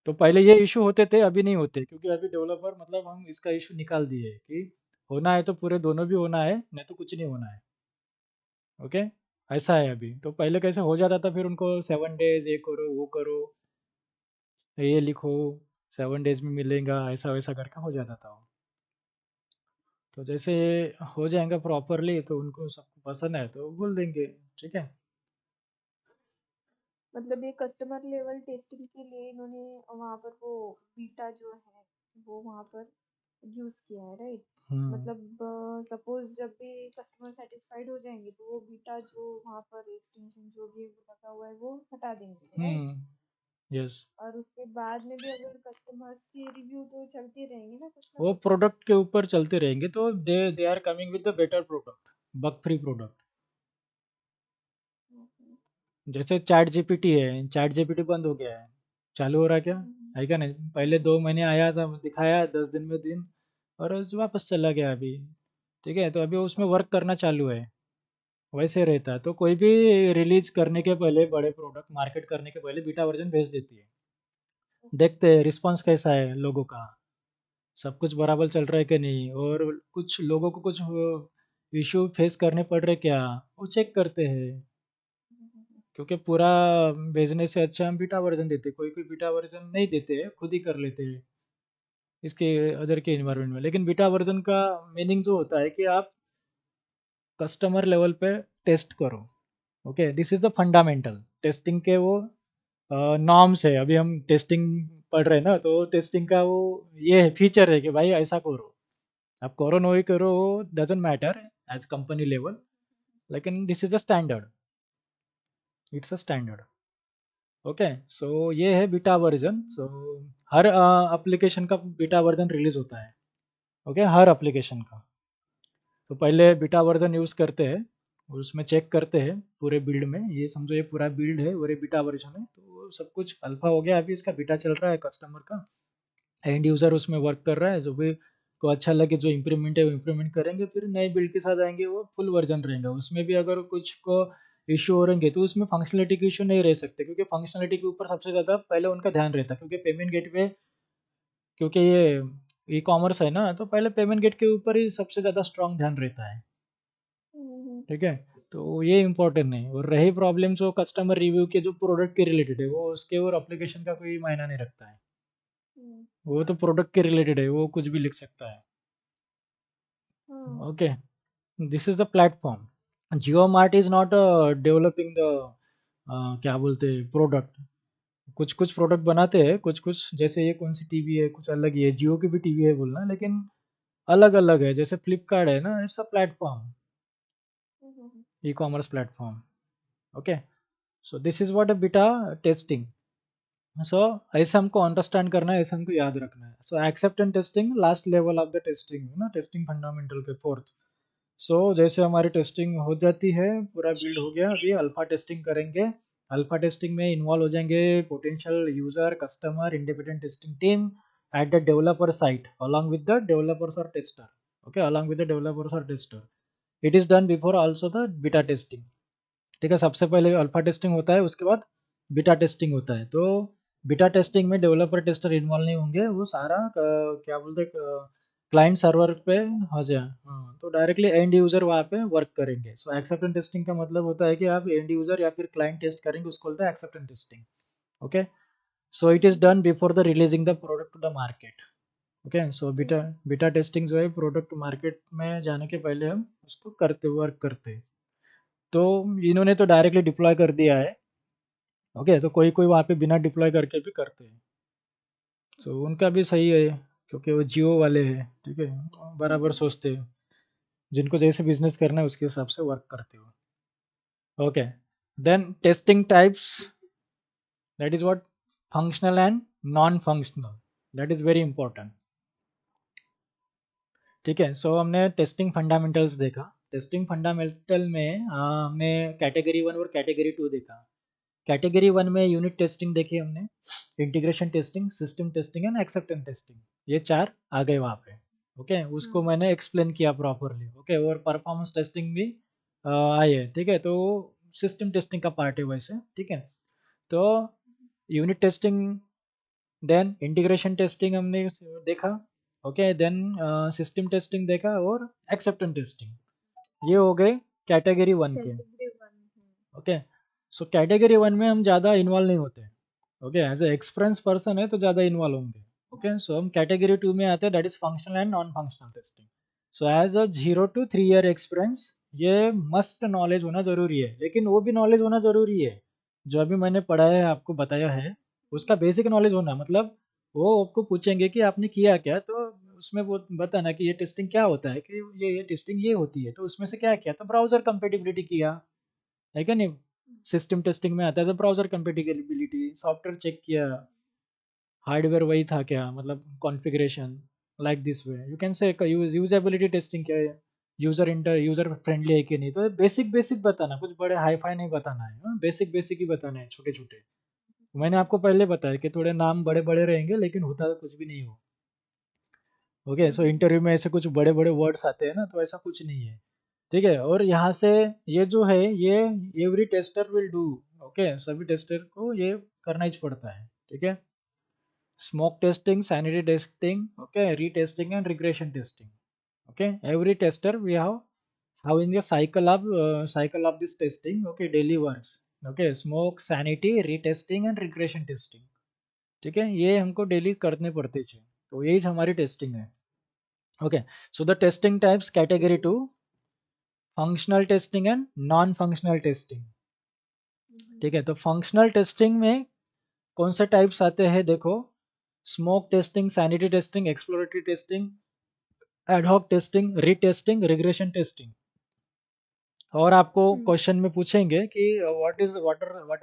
[SPEAKER 1] तो पहले ये इशू होते थे, अभी नहीं होते, क्योंकि अभी डेवलपर मतलब हम इसका इशू निकाल दिए कि होना है तो पूरे दोनों भी होना है, नहीं तो कुछ नहीं होना है। ओके, ऐसा है अभी। तो पहले कैसे हो जाता था, फिर उनको 7 डेज ये करो वो करो, ये लिखो, 7 डेज में मिलेगा, ऐसा वैसा करके हो जाता था वो। तो जैसे हो जाएगा प्रॉपरली तो उनको सबको पसंद है तो बोल देंगे, ठीक है?
[SPEAKER 2] मतलब ये कस्टमर लेवल टेस्टिंग के लिए इन्होंने वहाँ पर वो बीटा जो है वो वहाँ पर यूज किया है, राइट?
[SPEAKER 1] हम्म।
[SPEAKER 2] मतलब सपोज जब भी कस्टमर सेटिस्फाइड हो जाएंगे तो वो बीटा जो वहाँ पर एक्सटेंशन जो भी लगा हुआ है वो हटा देंगे, राइट?
[SPEAKER 1] यस।
[SPEAKER 2] और उसके बाद में भी अगर कस्टमर्स के रिव्यू तो चलते रहेंगे ना
[SPEAKER 1] वो
[SPEAKER 2] कुछ।
[SPEAKER 1] प्रोडक्ट के ऊपर चलते रहेंगे तो they they are coming with the better product, bug free product.
[SPEAKER 2] Hmm,
[SPEAKER 1] जैसे चैट जीपीटी है, चैट जीपीटी बंद हो गया है, चालू हो रहा है क्या, है क्या नहीं? पहले 2 महीने आया था, दिखाया 10 दिन में दिन, और वापस चला गया अभी। ठीक है, तो अभी उसमें वर्क करना चालू है। वैसे रहता है, तो कोई भी रिलीज करने के पहले, बड़े प्रोडक्ट मार्केट करने के पहले बीटा वर्जन भेज देती है। देखते हैं रिस्पांस कैसा है लोगों का, सब कुछ बराबर चल रहा है कि नहीं, और कुछ लोगों को कुछ इशू फेस करने पड़ रहे क्या, वो चेक करते हैं। क्योंकि पूरा भेजने से अच्छा हम बीटा वर्जन देते, कोई कोई बीटा वर्जन नहीं देते, खुद ही कर लेते हैं इसके अदर के इन्वायरमेंट में। लेकिन बीटा वर्जन का मीनिंग जो होता है कि आप कस्टमर लेवल पे टेस्ट करो। Okay, this is the fundamental testing के वो नॉर्म्स है। अभी हम टेस्टिंग पढ़ रहे हैं ना, तो टेस्टिंग का वो ये है, फीचर है कि भाई ऐसा करो। आप करो नहीं करो, doesn't matter as company level, लेकिन this is a standard, it's a standard. Okay, so ये है बीटा वर्जन। सो हर एप्लीकेशन का बीटा वर्जन रिलीज होता है। ओके, हर एप्लीकेशन का। तो पहले बीटा वर्जन यूज़ करते हैं, और उसमें चेक करते हैं पूरे बिल्ड में, ये समझो ये पूरा बिल्ड है और ये बीटा वर्जन है, तो सब कुछ अल्फा हो गया, अभी इसका बीटा चल रहा है कस्टमर का। एंड यूज़र उसमें वर्क कर रहा है, जो भी को अच्छा लगे, जो इम्प्रूवमेंट है वो इम्प्रूवमेंट करेंगे, फिर नए बिल्ड के साथ आएंगे, वो फुल वर्जन रहेगा। उसमें भी अगर कुछ को इशू हो रहेंगे, तो उसमें फंक्शनलिटी के इशू नहीं रह सकते, क्योंकि फंक्शनलिटी के ऊपर सबसे ज़्यादा पहले उनका ध्यान रहता है, क्योंकि पेमेंट गेटवे, क्योंकि ये ई कॉमर्स है ना, तो पहले पेमेंट गेट के ऊपर ही सबसे ज़्यादा स्ट्रॉन्ग ध्यान रहता है। ठीक है, तो ये इम्पोर्टेंट नहीं। और रही प्रॉब्लम जो कस्टमर रिव्यू के, जो प्रोडक्ट के रिलेटेड है, वो उसके और एप्लीकेशन का कोई मायना नहीं रखता है। वो तो प्रोडक्ट के रिलेटेड है, वो कुछ भी लिख सकता है। Okay, this is the platform. Jio mart is not developing the क्या बोलते हैं प्रोडक्ट। कुछ कुछ प्रोडक्ट बनाते हैं, कुछ कुछ, जैसे ये कौन सी टीवी है, कुछ अलग ही है, जियो की भी टीवी है बोलना, लेकिन अलग अलग है। जैसे फ्लिपकार्ट है ना, it's a platform, e commerce platform. Okay, so this is what a beta testing. So ऐसे हमको अंडरस्टैंड करना है, ऐसे हमको याद रखना है। So acceptance testing last level of the testing ना, टेस्टिंग फंडामेंटल के फोर्थ। सो जैसे हमारी टेस्टिंग हो जाती है, पूरा बिल्ड हो गया, अभी अल्फा टेस्टिंग करेंगे। अल्फा टेस्टिंग में इन्वॉल्व हो जाएंगे potential user, customer, independent testing team at the developer site along with the developers or tester. Okay, along with the developers or tester, it is done before also the beta testing. ठीक है, सबसे पहले alpha testing होता है, उसके बाद beta testing होता है। तो बीटा टेस्टिंग में डेवलपर टेस्टर इन्वॉल्व नहीं होंगे, वो सारा क्या बोलते हैं, क्लाइंट सर्वर पे हो जाए। हाँ, तो डायरेक्टली एंड यूजर वहाँ पे वर्क करेंगे। सो एक्सेप्टेंस टेस्टिंग का मतलब होता है कि आप एंड यूजर या फिर क्लाइंट टेस्ट करेंगे, उसको बोलते हैं acceptance testing. Okay, so it is done before the releasing the product to the market. Okay, so beta beta testing जो है, प्रोडक्ट मार्केट में जाने के पहले हम उसको करते, वर्क करते हैं। तो इन्होंने तो डायरेक्टली डिप्लॉय कर दिया है। ओके, तो कोई कोई वहाँ पे बिना डिप्लॉय करके भी करते हैं, तो उनका भी सही है, क्योंकि वो जियो वाले हैं। ठीक है, बराबर सोचते हैं, जिनको जैसे बिजनेस करना है उसके हिसाब से वर्क करते हो। Okay, then testing types, that is what functional and non functional, that is very important. ठीक है, सो हमने टेस्टिंग फंडामेंटल्स देखा। टेस्टिंग फंडामेंटल में हमने कैटेगरी 1 और कैटेगरी 2 देखा। कैटेगरी 1 में यूनिट टेस्टिंग देखी हमने, integration testing, system testing and acceptance testing, ये 4 आ गए वहाँ पे। ओके, उसको मैंने एक्सप्लेन किया प्रॉपरली। ओके, और परफॉर्मेंस टेस्टिंग भी आई है। ठीक है, तो सिस्टम टेस्टिंग का पार्ट है वैसे। ठीक है, तो unit testing, then integration testing हमने देखा। ओके, देन सिस्टम टेस्टिंग देखा, और एक्सेप्टेंस टेस्टिंग। ये हो गए कैटेगरी 1 के। ओके, सो कैटेगरी 1 में हम ज़्यादा इन्वॉल्व नहीं होते। Okay, as a experience person है तो ज़्यादा इन्वॉल्व होंगे। ओके, सो हम कैटेगरी 2 में आते हैं, that is functional and non functional testing. So as a 0 to 3 year experience, ये मस्ट नॉलेज होना ज़रूरी है। लेकिन वो भी नॉलेज होना ज़रूरी है जो अभी मैंने पढ़ाया है, आपको बताया है, उसका बेसिक नॉलेज होना। मतलब वो आपको पूछेंगे कि आपने किया क्या, तो उसमें वो बताना कि ये टेस्टिंग क्या होता है, कि ये टेस्टिंग ये होती है, तो उसमें से क्या किया, तो ब्राउज़र कंपेटिबिलिटी किया, है क्या नहीं? सिस्टम टेस्टिंग में आता है तो ब्राउज़र कंपेटिबिलिटी, सॉफ्टवेयर चेक किया, हार्डवेयर वही था क्या, मतलब configuration, like this way you can say. Usability testing क्या है, यूज़र फ्रेंडली है कि नहीं। तो बेसिक बेसिक बताना, कुछ बड़े हाई-फाई नहीं बताना है, बेसिक बेसिक ही बताना है, छोटे-छोटे। मैंने आपको पहले बताया कि थोड़े नाम बड़े बड़े रहेंगे लेकिन होता तो कुछ भी नहीं हो। ओके, सो इंटरव्यू में ऐसे कुछ बड़े बड़े वर्ड्स आते हैं ना, तो ऐसा कुछ नहीं है। ठीक है, और यहाँ से ये जो है ये every tester will do. Okay, सभी टेस्टर को ये करना ही पड़ता है। ठीक है, smoke testing, sanity testing, okay, retesting and regression testing. Okay, every tester we have having a cycle of this testing. Okay, daily works. Okay, smoke, sanity, retesting and regression testing. ठीक है, ये हमको डेली करने पड़ते हैं, तो यही हमारी टेस्टिंग है। Okay, so the testing types category 2, functional testing and non functional testing. ठीक है, तो फंक्शनल टेस्टिंग में कौन से टाइप्स आते हैं देखो, smoke testing, sanity testing, exploratory testing, ad hoc testing, retesting, regression testing. और आपको क्वेश्चन में पूछेंगे कि what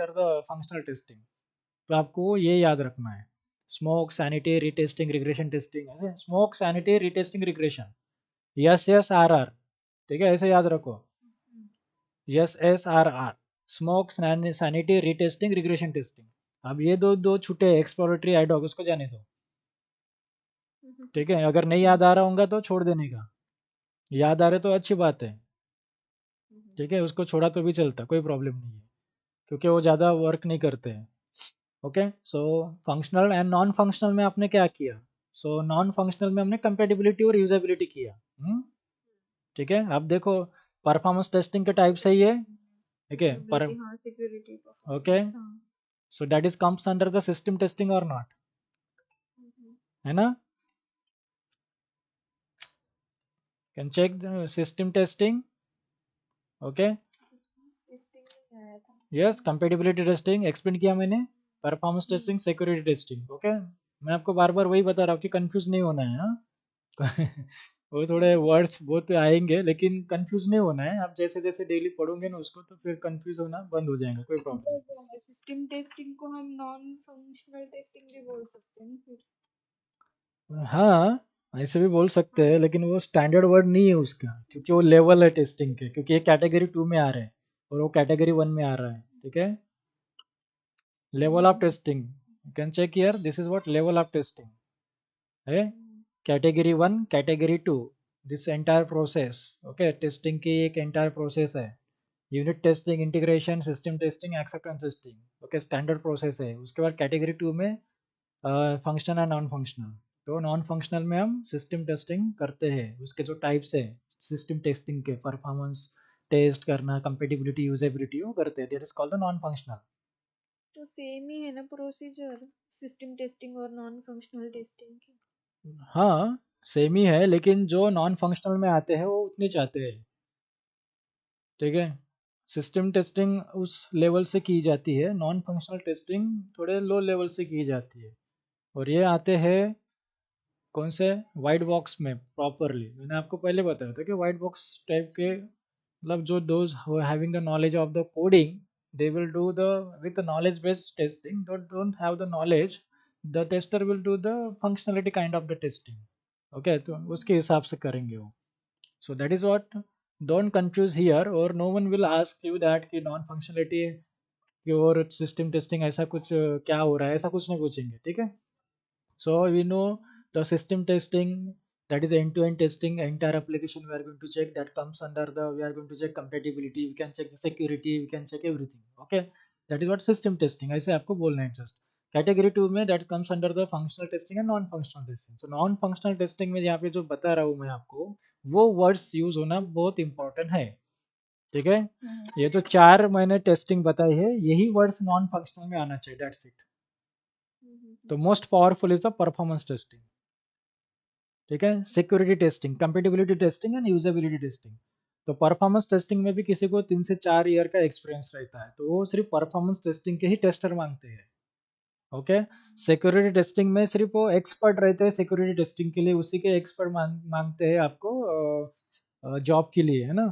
[SPEAKER 1] are the functional testing, तो आपको ये याद रखना है, smoke, sanity, retesting, regression testing. ऐसे smoke, sanity, retesting, regression, S S R R. ठीक है, ऐसे याद रखो, S S R R, smoke, sanity, retesting, regression testing. अब ये दो दो छूटे, एक्सप्लोरेटरी, एडहॉक, उसको जाने दो। ठीक है, अगर नहीं याद आ रहा होगा तो छोड़ देने का, याद आ रहे तो अच्छी बात है। ठीक है, उसको छोड़ा तो भी चलता, कोई प्रॉब्लम नहीं है, क्योंकि वो ज़्यादा वर्क नहीं करते हैं। Okay, so functional and non functional में आपने क्या किया, सो नॉन फंक्शनल में हमने कंपेटिबिलिटी और यूजेबिलिटी किया। ठीक है, अब देखो परफॉर्मेंस टेस्टिंग के टाइप सही है। ठीक है, पर
[SPEAKER 2] सिक्योरिटी
[SPEAKER 1] ओके,
[SPEAKER 2] परफॉर्मेंस, हाँ।
[SPEAKER 1] So that is comes under the system testing और नॉट, है ना? Can check the system testing. Okay,
[SPEAKER 2] testing में आया था।
[SPEAKER 1] यस, कंपेटिबिलिटी टेस्टिंग एक्सप्लेन किया मैंने, performance testing, security testing. Okay, मैं आपको बार बार वही बता रहा हूँ कि कंफ्यूज नहीं होना है। हाँ वो थोड़े वर्ड्स बहुत आएंगे लेकिन कंफ्यूज नहीं होना है, आप जैसे जैसे डेली पढ़ोगे ना उसको, तो फिर कंफ्यूज होना बंद हो जाएगा, कोई प्रॉब्लम नहीं।
[SPEAKER 2] सिस्टम टेस्टिंग को हम नॉन फंक्शनल टेस्टिंग भी बोल सकते हैं ना फिर।
[SPEAKER 1] हाँ, ऐसे भी बोल सकते हैं, लेकिन वो स्टैंडर्ड वर्ड नहीं है उसका, क्योंकि वो लेवल है टेस्टिंग के, क्योंकि ये कैटेगरी 2 में आ रहा है और वो कैटेगरी 1 में आ रहा है। ठीक है, level of testing, you can check here, this is what level of testing है। Category 1, category 2, this entire process. Okay, testing की एक एंटायर प्रोसेस है, unit testing, integration, system testing, acceptance testing. Okay, standard process है। उसके बाद category 2 में functional and non functional. तो non functional में हम सिस्टम टेस्टिंग करते हैं, उसके जो टाइप्स है सिस्टम टेस्टिंग के, परफॉर्मेंस टेस्ट करना, कंपेटिबिलिटी, यूजेबिलिटी, वो करते हैं, that is called the non functional.
[SPEAKER 2] तो सेम ही है ना प्रोसीजर, सिस्टम टेस्टिंग और नॉन फंक्शनल टेस्टिंग की।
[SPEAKER 1] हाँ, सेम ही है, लेकिन जो नॉन फंक्शनल में आते हैं वो उतने चाहते हैं। ठीक है, सिस्टम टेस्टिंग उस लेवल से की जाती है, नॉन फंक्शनल टेस्टिंग थोड़े लो लेवल से की जाती है। और ये आते हैं कौन से, वाइट बॉक्स में प्रॉपरली। मैंने आपको पहले बताया था कि वाइट बॉक्स टाइप के, मतलब जो those having the knowledge of the coding, they will do the with the knowledge based testing, don't have the knowledge, the tester will do the functionality kind of the testing. Okay, तो उसके हिसाब से करेंगे वो। So that is what, don't confuse here, और no one will ask you that कि non functionality की और सिस्टम टेस्टिंग ऐसा कुछ क्या हो रहा है, ऐसा कुछ नहीं पूछेंगे। ठीक है, so we know the system testing, that is end-to-end testing, entire application we are going to check, that comes under the, we are going to check compatibility, we can check the security, we can check everything. Okay, that is what system testing, ऐसे आपको बोलना है just। Category 2 में that comes under the functional testing and non functional testing। so non functional testing में यहाँ पे जो बता रहा हूँ मैं आपको, वो words यूज होना बहुत इंपॉर्टेंट है। ठीक है, ये तो 4 मैंने टेस्टिंग बताई है, यही वर्ड्स नॉन फंक्शनल में आना चाहिए, दैट्स इट। तो most powerful is the performance testing. ठीक है, security testing, compatibility testing and usability testing. तो परफॉर्मेंस टेस्टिंग में भी किसी को 3 से 4 ईयर का एक्सपीरियंस रहता है, तो वो सिर्फ परफॉर्मेंस टेस्टिंग के ही टेस्टर मांगते हैं। ओके, सिक्योरिटी टेस्टिंग में सिर्फ वो एक्सपर्ट रहते हैं सिक्योरिटी टेस्टिंग के लिए, उसी के एक्सपर्ट मांगते हैं आपको जॉब के लिए, है ना।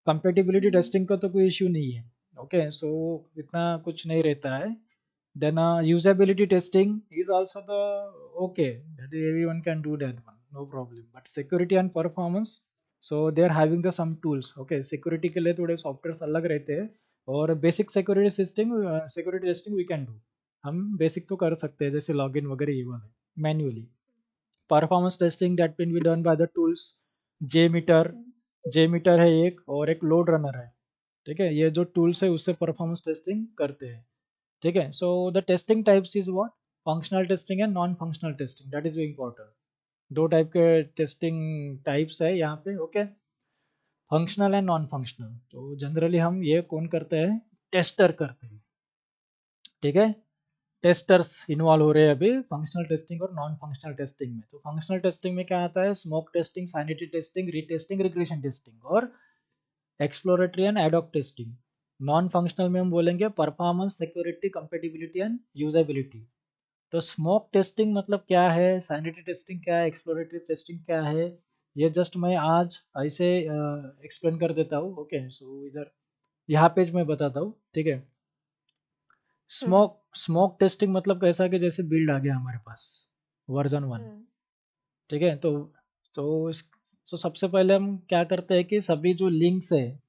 [SPEAKER 1] कंपेटिबिलिटी टेस्टिंग का तो कोई इश्यू नहीं है। ओके, सो इतना कुछ नहीं रहता है। Then usability testing is also the okay, that everyone can do that one, no problem. But security and performance, so they are having the some tools. Okay, security के लिए थोड़े सॉफ्टवेयर अलग रहते हैं, और basic security testing we can do. हम basic तो कर सकते हैं जैसे लॉगिन वगैरह ये वाले manually. Performance testing that can be done by the tools JMeter। JMeter है एक, और एक लोड रनर है, ठीक है। ये जो टूल्स है उससे परफॉर्मेंस टेस्टिंग करते हैं, ठीक है। So the testing types is what, functional testing and non functional testing, that is very important. दो टाइप के टेस्टिंग टाइप्स है यहाँ पे, okay. Functional and non functional, तो जनरली हम ये कौन करते हैं, टेस्टर करते हैं, ठीक है। टेस्टर्स इन्वॉल्व हो रहे हैं अभी फंक्शनल टेस्टिंग और नॉन फंक्शनल टेस्टिंग में। तो फंक्शनल टेस्टिंग में क्या आता है, smoke testing, sanity testing, retesting, regression testing और exploratory and ad hoc testing. Non functional में हम बोलेंगे performance, security, compatibility and usability. तो स्मोक टेस्टिंग मतलब क्या है, सैनिटी टेस्टिंग क्या है, एक्सप्लोरेटरी टेस्टिंग क्या है, ये जस्ट मैं आज ऐसे एक्सप्लेन कर देता हूँ, ओके। सो इधर यहाँ पेज में बताता हूँ, ठीक है। स्मोक टेस्टिंग मतलब कैसा कि जैसे बिल्ड आ गया हमारे पास वर्जन 1, ठीक है। तो सबसे पहले हम क्या करते हैं कि सभी जो लिंक्स है,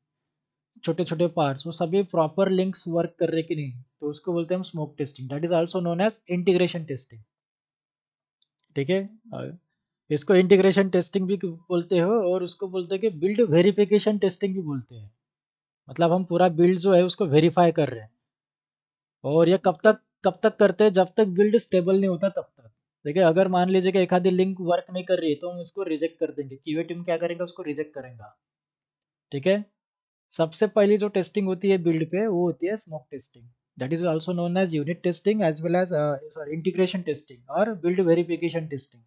[SPEAKER 1] छोटे छोटे पार्ट्स, वो सभी प्रॉपर लिंक्स वर्क कर रहे कि नहीं, तो उसको बोलते हैं हम smoke testing, that is also known as integration testing, ठीक है। इसको इंटीग्रेशन टेस्टिंग भी बोलते हो, और उसको बोलते हैं कि बिल्ड वेरिफिकेशन टेस्टिंग भी बोलते हैं। मतलब हम पूरा बिल्ड जो है उसको वेरीफाई कर रहे हैं, और ये कब तक करते हैं, जब तक बिल्ड स्टेबल नहीं होता तब तक। देखिए अगर मान लीजिए कि एक आधी लिंक वर्क नहीं कर रही है तो हम उसको रिजेक्ट कर देंगे, क्यूए टीम क्या करेगा, उसको रिजेक्ट करेगा, ठीक है। सबसे पहली जो टेस्टिंग होती है बिल्ड पे वो होती है smoke testing, that is also known as unit testing as well as sorry integration testing और build verification testing.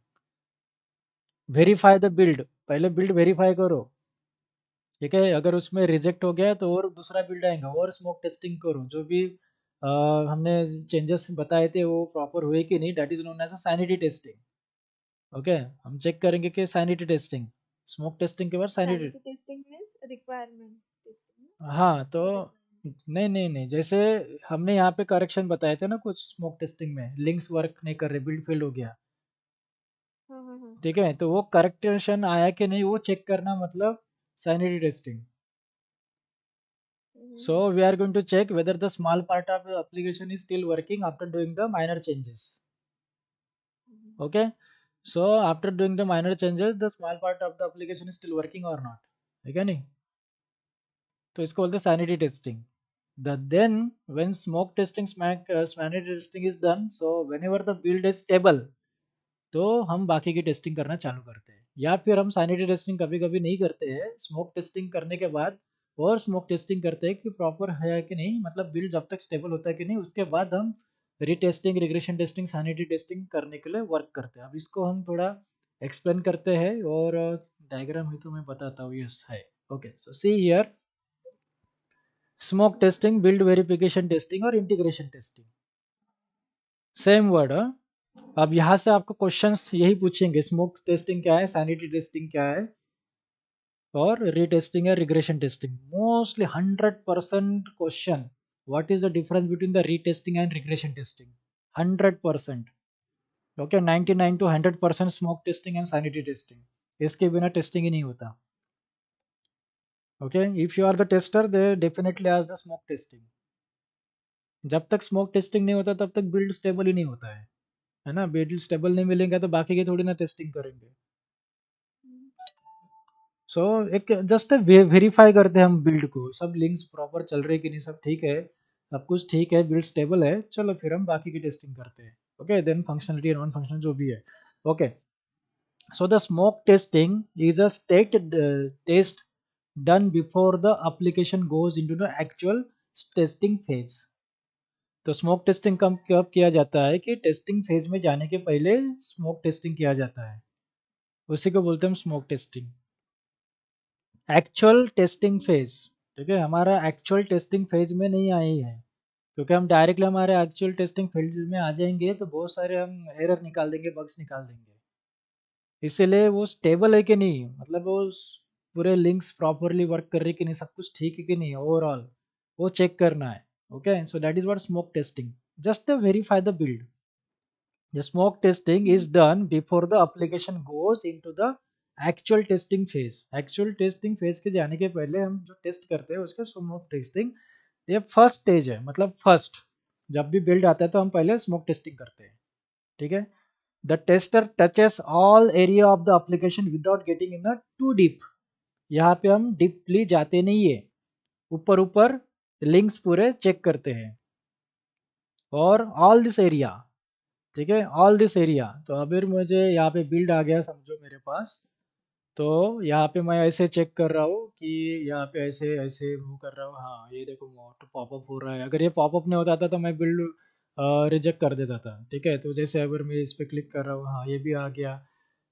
[SPEAKER 1] Verify the build, पहले बिल्ड वेरीफाई करो, ठीक है। अगर उसमें रिजेक्ट हो गया तो और दूसरा बिल्ड आएगा, और स्मोक टेस्टिंग करो, जो भी हमने चेंजेस बताए थे वो प्रॉपर हुए कि नहीं, that is known as a sanity testing, okay. हम चेक करेंगे कि सैनिटी टेस्टिंग, स्मोक टेस्टिंग के बाद sanity.
[SPEAKER 2] Sanity testing means requirement testing, no?
[SPEAKER 1] हाँ तो
[SPEAKER 2] Testing requirement.
[SPEAKER 1] नहीं नहीं नहीं, जैसे हमने यहाँ पे करेक्शन बताए थे ना कुछ स्मोक टेस्टिंग में, लिंक्स वर्क नहीं कर रहे, बिल्ड फेल हो गया,
[SPEAKER 2] हाँ.
[SPEAKER 1] ठीक है। तो वो करेक्शन आया कि नहीं वो चेक करना, मतलब sanity testing. So we are going to check whether the small part of the application is still working after doing the minor changes. Okay. So after doing the minor changes, the small part of the application is still working or not. है क्या नहीं? तो इसको बोलते हैं sanity testing. Then when smoke testing, sanity testing is done, so whenever the build is stable, तो हम बाकी की टेस्टिंग करना चालू करते हैं, या फिर हम सैनिटी टेस्टिंग कभी कभी नहीं करते हैं, स्मोक टेस्टिंग करने के बाद और स्मोक टेस्टिंग करते हैं कि प्रॉपर है कि नहीं, मतलब बिल्ड जब तक स्टेबल होता है कि नहीं, उसके बाद हम retesting, regression testing, sanity testing करने के लिए वर्क करते हैं। अब इसको हम थोड़ा एक्सप्लेन करते हैं, और डायग्राम है तो मैं बताता हूँ, यस है, okay. So see here, smoke testing, build verification testing और इंटीग्रेशन टेस्टिंग, सेम वर्ड। अब यहाँ से आपको क्वेश्चंस यही पूछेंगे, स्मोक टेस्टिंग क्या है, सैनिटी टेस्टिंग क्या है, और रीटेस्टिंग है, regression testing. Mostly 100% question, what is the difference between the retesting and regression testing, 100%, okay. 99 to 100% smoke testing and sanity testing, इसके बिना टेस्टिंग ही नहीं होता, okay. If you are the tester they definitely आज the smoke testing. जब तक smoke testing नहीं होता तब तक बिल्ड स्टेबल ही नहीं होता है ना। बिल्ड स्टेबल नहीं मिलेंगे तो बाकी की थोड़ी ना टेस्टिंग करेंगे। सो एक जस्ट वेरीफाई करते हैं हम बिल्ड को, सब लिंक्स प्रॉपर चल रहे कि नहीं, सब ठीक है, सब कुछ ठीक है, बिल्ड स्टेबल है, चलो फिर हम बाकी की टेस्टिंग करते हैं, okay. Then functionality, non functional जो भी है, okay. So the smoke testing is a state test done before the application goes into the actual testing phase. तो स्मोक टेस्टिंग कब किया जाता है कि टेस्टिंग फेज में जाने के पहले स्मोक टेस्टिंग किया जाता है, उसी को बोलते हैं हम smoke testing. Actual testing phase, ठीक है, हमारा एक्चुअल टेस्टिंग फेज में नहीं आई है, क्योंकि हम डायरेक्टली हमारे एक्चुअल टेस्टिंग फेज में आ जाएंगे तो बहुत सारे हम एरर निकाल देंगे, बग्स निकाल देंगे। इसीलिए वो स्टेबल है कि नहीं, मतलब वो पूरे लिंक्स प्रॉपरली वर्क कर रही कि नहीं, सब कुछ ठीक है कि नहीं, ओवरऑल वो चेक करना है, okay. So that is what smoke testing, just to verify the build. The smoke testing is done before the application goes into the actual testing phase. Actual testing phase के जाने के पहले हम जो test करते हैं उसके स्मोक टेस्टिंग, ये फर्स्ट स्टेज है, मतलब फर्स्ट जब भी बिल्ड आता है तो हम पहले स्मोक टेस्टिंग करते हैं, ठीक है। The tester touches all area of the application without getting in too deep. यहाँ पे हम डीपली जाते नहीं है, ऊपर ऊपर लिंक्स पूरे चेक करते हैं। और ऑल दिस एरिया, ठीक है, ऑल दिस एरिया। तो अभी मुझे यहाँ पे बिल्ड आ गया समझो मेरे पास, तो यहाँ पे मैं ऐसे चेक कर रहा हूँ कि यहाँ पे ऐसे ऐसे मूव कर रहा हूँ, हाँ ये देखो मोड पॉपअप हो रहा है। अगर ये पॉपअप नहीं होता था तो मैं बिल्ड रिजेक्ट कर देता था, ठीक है। तो जैसे अगर मैं इस पर क्लिक कर रहा हूँ, हाँ ये भी आ गया,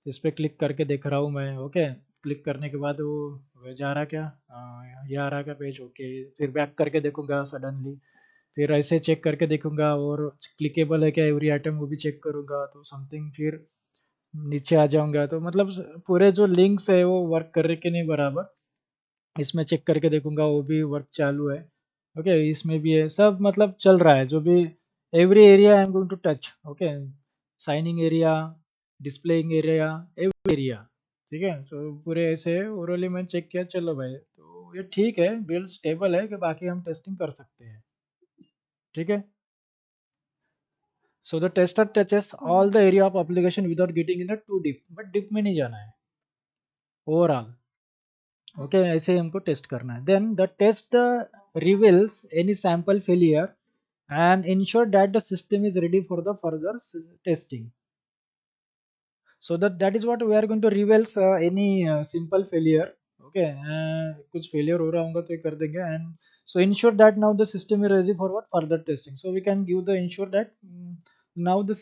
[SPEAKER 1] इस पर क्लिक करके देख रहा हूँ मैं, ओके। क्लिक करने के बाद वो जा रहा क्या, ये आ रहा क्या पेज, ओके। फिर बैक करके देखूंगा सडनली, फिर ऐसे चेक करके देखूंगा, और क्लिकेबल है क्या एवरी आइटम वो भी चेक करूंगा, तो समथिंग फिर नीचे आ जाऊंगा। तो मतलब पूरे जो लिंक्स है वो वर्क कर रहे कि नहीं बराबर, इसमें चेक करके देखूंगा, वो भी वर्क चालू है, ओके। इसमें भी है, सब मतलब चल रहा है जो भी। Every area I am going to touch, okay. Signing area, displaying area, every area, ठीक है। तो पूरे ऐसे ओवरऑली मैंने चेक किया, चलो भाई तो ये ठीक है, बिल्ड स्टेबल है कि बाकी हम टेस्टिंग कर सकते हैं, ठीक है। So the tester touches all the area of application without getting in the too deep, but deep में नहीं जाना है, overall, okay। ऐसे ही हमको टेस्ट करना है। Then the test reveals any sample failure and ensure that the system is ready for the further testing. So that is what we are going to reveal any simple failure, okay। कुछ failure हो रहा होगा तो ये कर देंगे, and so ensure that now the system is ready for what further testing. So we can give the ensure that now the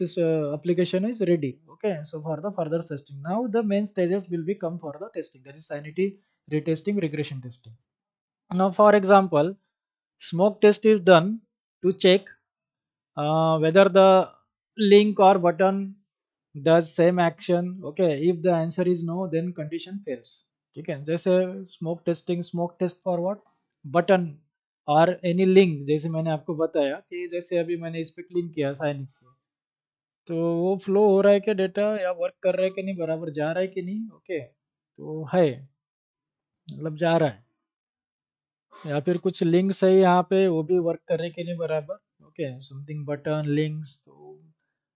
[SPEAKER 1] application is ready, okay, so for the further testing. Now the main stages will become for the testing, that is sanity, retesting, regression testing. Now for example, smoke test is done to check whether the link or button does same action, okay। If the answer is no, then condition fails, ठीक है। जैसे smoke testing, smoke test for what, button और any link, जैसे मैंने आपको बताया कि जैसे अभी मैंने इस पे क्लिक किया साइनिक से, तो वो फ्लो हो रहा है क्या डेटा, या वर्क कर रहा है कि नहीं, बराबर जा रहा है कि नहीं, ओके। तो है, मतलब जा रहा है, या फिर कुछ लिंक्स है यहाँ पे वो भी वर्क कर रहे कि नहीं बराबर, ओके। समथिंग बटन लिंक्स तो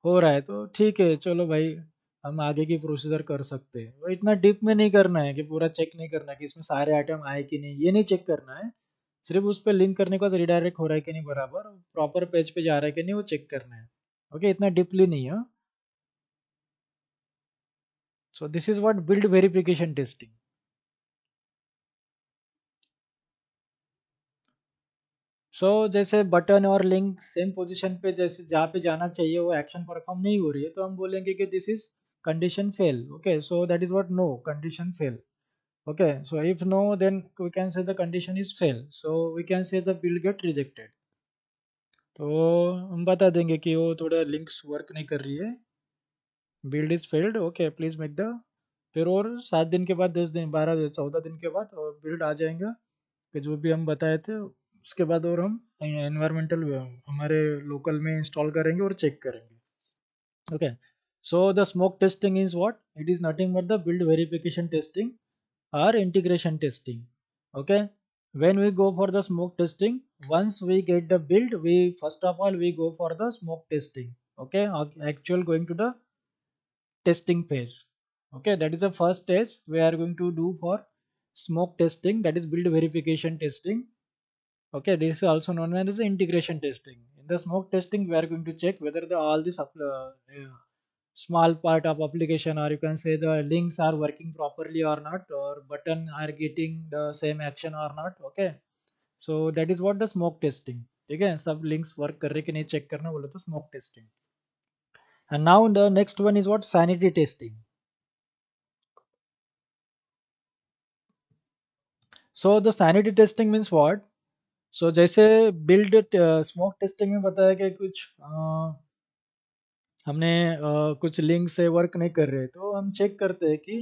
[SPEAKER 1] हो रहा है, तो ठीक है, चलो भाई हम आगे की प्रोसीजर कर सकते हैं। वो इतना डीप में नहीं करना है कि पूरा चेक नहीं करना है कि इसमें सारे आइटम आए कि नहीं, ये नहीं चेक करना है। सिर्फ उस पर लिंक करने के बाद रिडायरेक्ट हो रहा है कि नहीं बराबर, प्रॉपर पेज पे जा रहा है कि नहीं, वो चेक करना है, ओके। इतना डीपली नहीं है। So this is what build verification testing. So जैसे बटन और लिंक सेम पोजीशन पे, जैसे जहाँ पे जाना चाहिए वो एक्शन परफॉर्म नहीं हो रही है, तो हम बोलेंगे कि this is condition fail, okay. So that is what no condition fail, okay। So if no, then we can say the condition is fail, so we can say the build get rejected। तो हम बता देंगे कि वो थोड़ा links work नहीं कर रही है, build is failed, okay please make the. फिर और 7 दिन के बाद, 10 दिन, 12 दिन, 14 दिन के बाद और बिल्ड आ जाएगा कि जो भी हम बताए थे। उसके बाद और हम एनवायरमेंटल हमारे लोकल में इंस्टॉल करेंगे और चेक करेंगे, okay। So the smoke testing is what, it is nothing but the build verification testing or integration testing, okay। When we go for the smoke testing, once we get the build, we first of all we go for the smoke testing, okay, actual going to the testing phase, okay। That is the first stage we are going to do for smoke testing, that is build verification testing, okay। This is also known as the integration testing. In the smoke testing we are going to check whether the all this small part of application, or you can say the links are working properly or not, or button are getting the same action or not, okay। So that is what the smoke testing, ठीक है। सब links work कर रहे कि नहीं check करना बोले तो smoke testing। And now the next one is what, sanity testing। So the sanity testing means what, so जैसे build smoke testing में बताया कि कुछ हमने कुछ लिंक से वर्क नहीं कर रहे, तो हम चेक करते हैं कि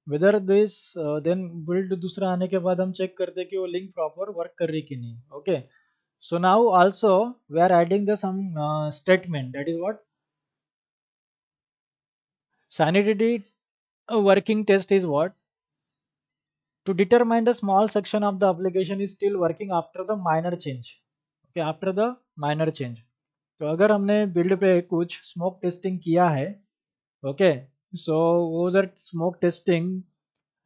[SPEAKER 1] वेदर दिस, देन बिल्ड दूसरा आने के बाद हम चेक करते हैं कि वो लिंक प्रॉपर वर्क कर रही कि नहीं, okay. So now also we are adding the some statement, that is what sanity working test is what, to determine the small section of the application is still working after the minor change, okay, after the minor change। तो अगर हमने build पे कुछ smoke testing किया है, okay, सो वो उधर smoke testing,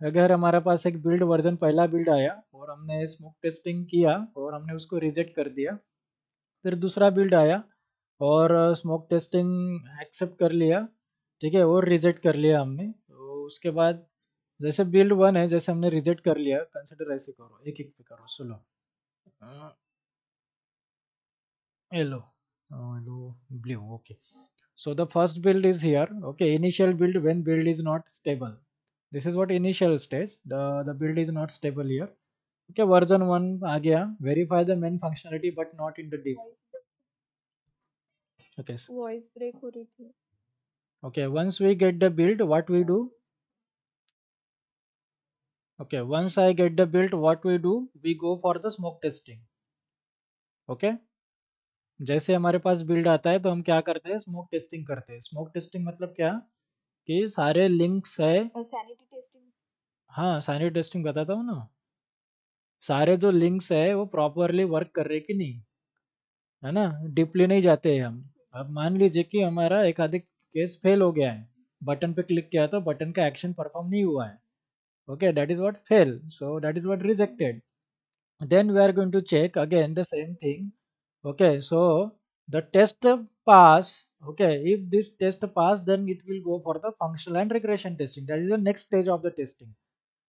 [SPEAKER 1] अगर हमारे पास एक बिल्ड वर्जन पहला बिल्ड आया और हमने स्मोक टेस्टिंग किया और हमने उसको रिजेक्ट कर दिया, फिर दूसरा बिल्ड आया और स्मोक टेस्टिंग एक्सेप्ट कर लिया, ठीक है, और रिजेक्ट कर लिया हमने, तो उसके बाद जैसे बिल्ड वन है, जैसे हमने रिजेक्ट कर लिया, कंसिडर ऐसे करो, एक एक पे करो, सुनो, yellow, yellow, blue, okay. So the first build is here. Okay, initial build when build is not stable. This is what initial stage. The build is not stable here. Okay, version one आ गया. Verify the main functionality but not in the div. Okay.
[SPEAKER 2] Voice break हो रही थी.
[SPEAKER 1] Okay. Once we get the build, what we do? Okay. Once I get the build, what we do? We go for the smoke testing. Okay. जैसे हमारे पास build आता है तो हम क्या करते हैं, स्मोक टेस्टिंग करते हैं. स्मोक टेस्टिंग मतलब क्या, कि सारे लिंक्स है.
[SPEAKER 2] Sanity testing.
[SPEAKER 1] हाँ, सैनिटी टेस्टिंग बताता हूँ ना. सारे जो लिंक्स है वो प्रॉपरली वर्क कर रहे कि नहीं, है ना, डीपली नहीं जाते हैं हम. अब मान लीजिए कि हमारा एक आधिक केस फेल हो गया है, बटन पे क्लिक किया तो बटन का एक्शन परफॉर्म नहीं हुआ है. Okay, that is what fail, so that is what rejected. Then we are going to check again the same thing. Okay, so the test pass. Okay, if this test pass then it will go for the functional and regression testing, that is the next stage of the testing.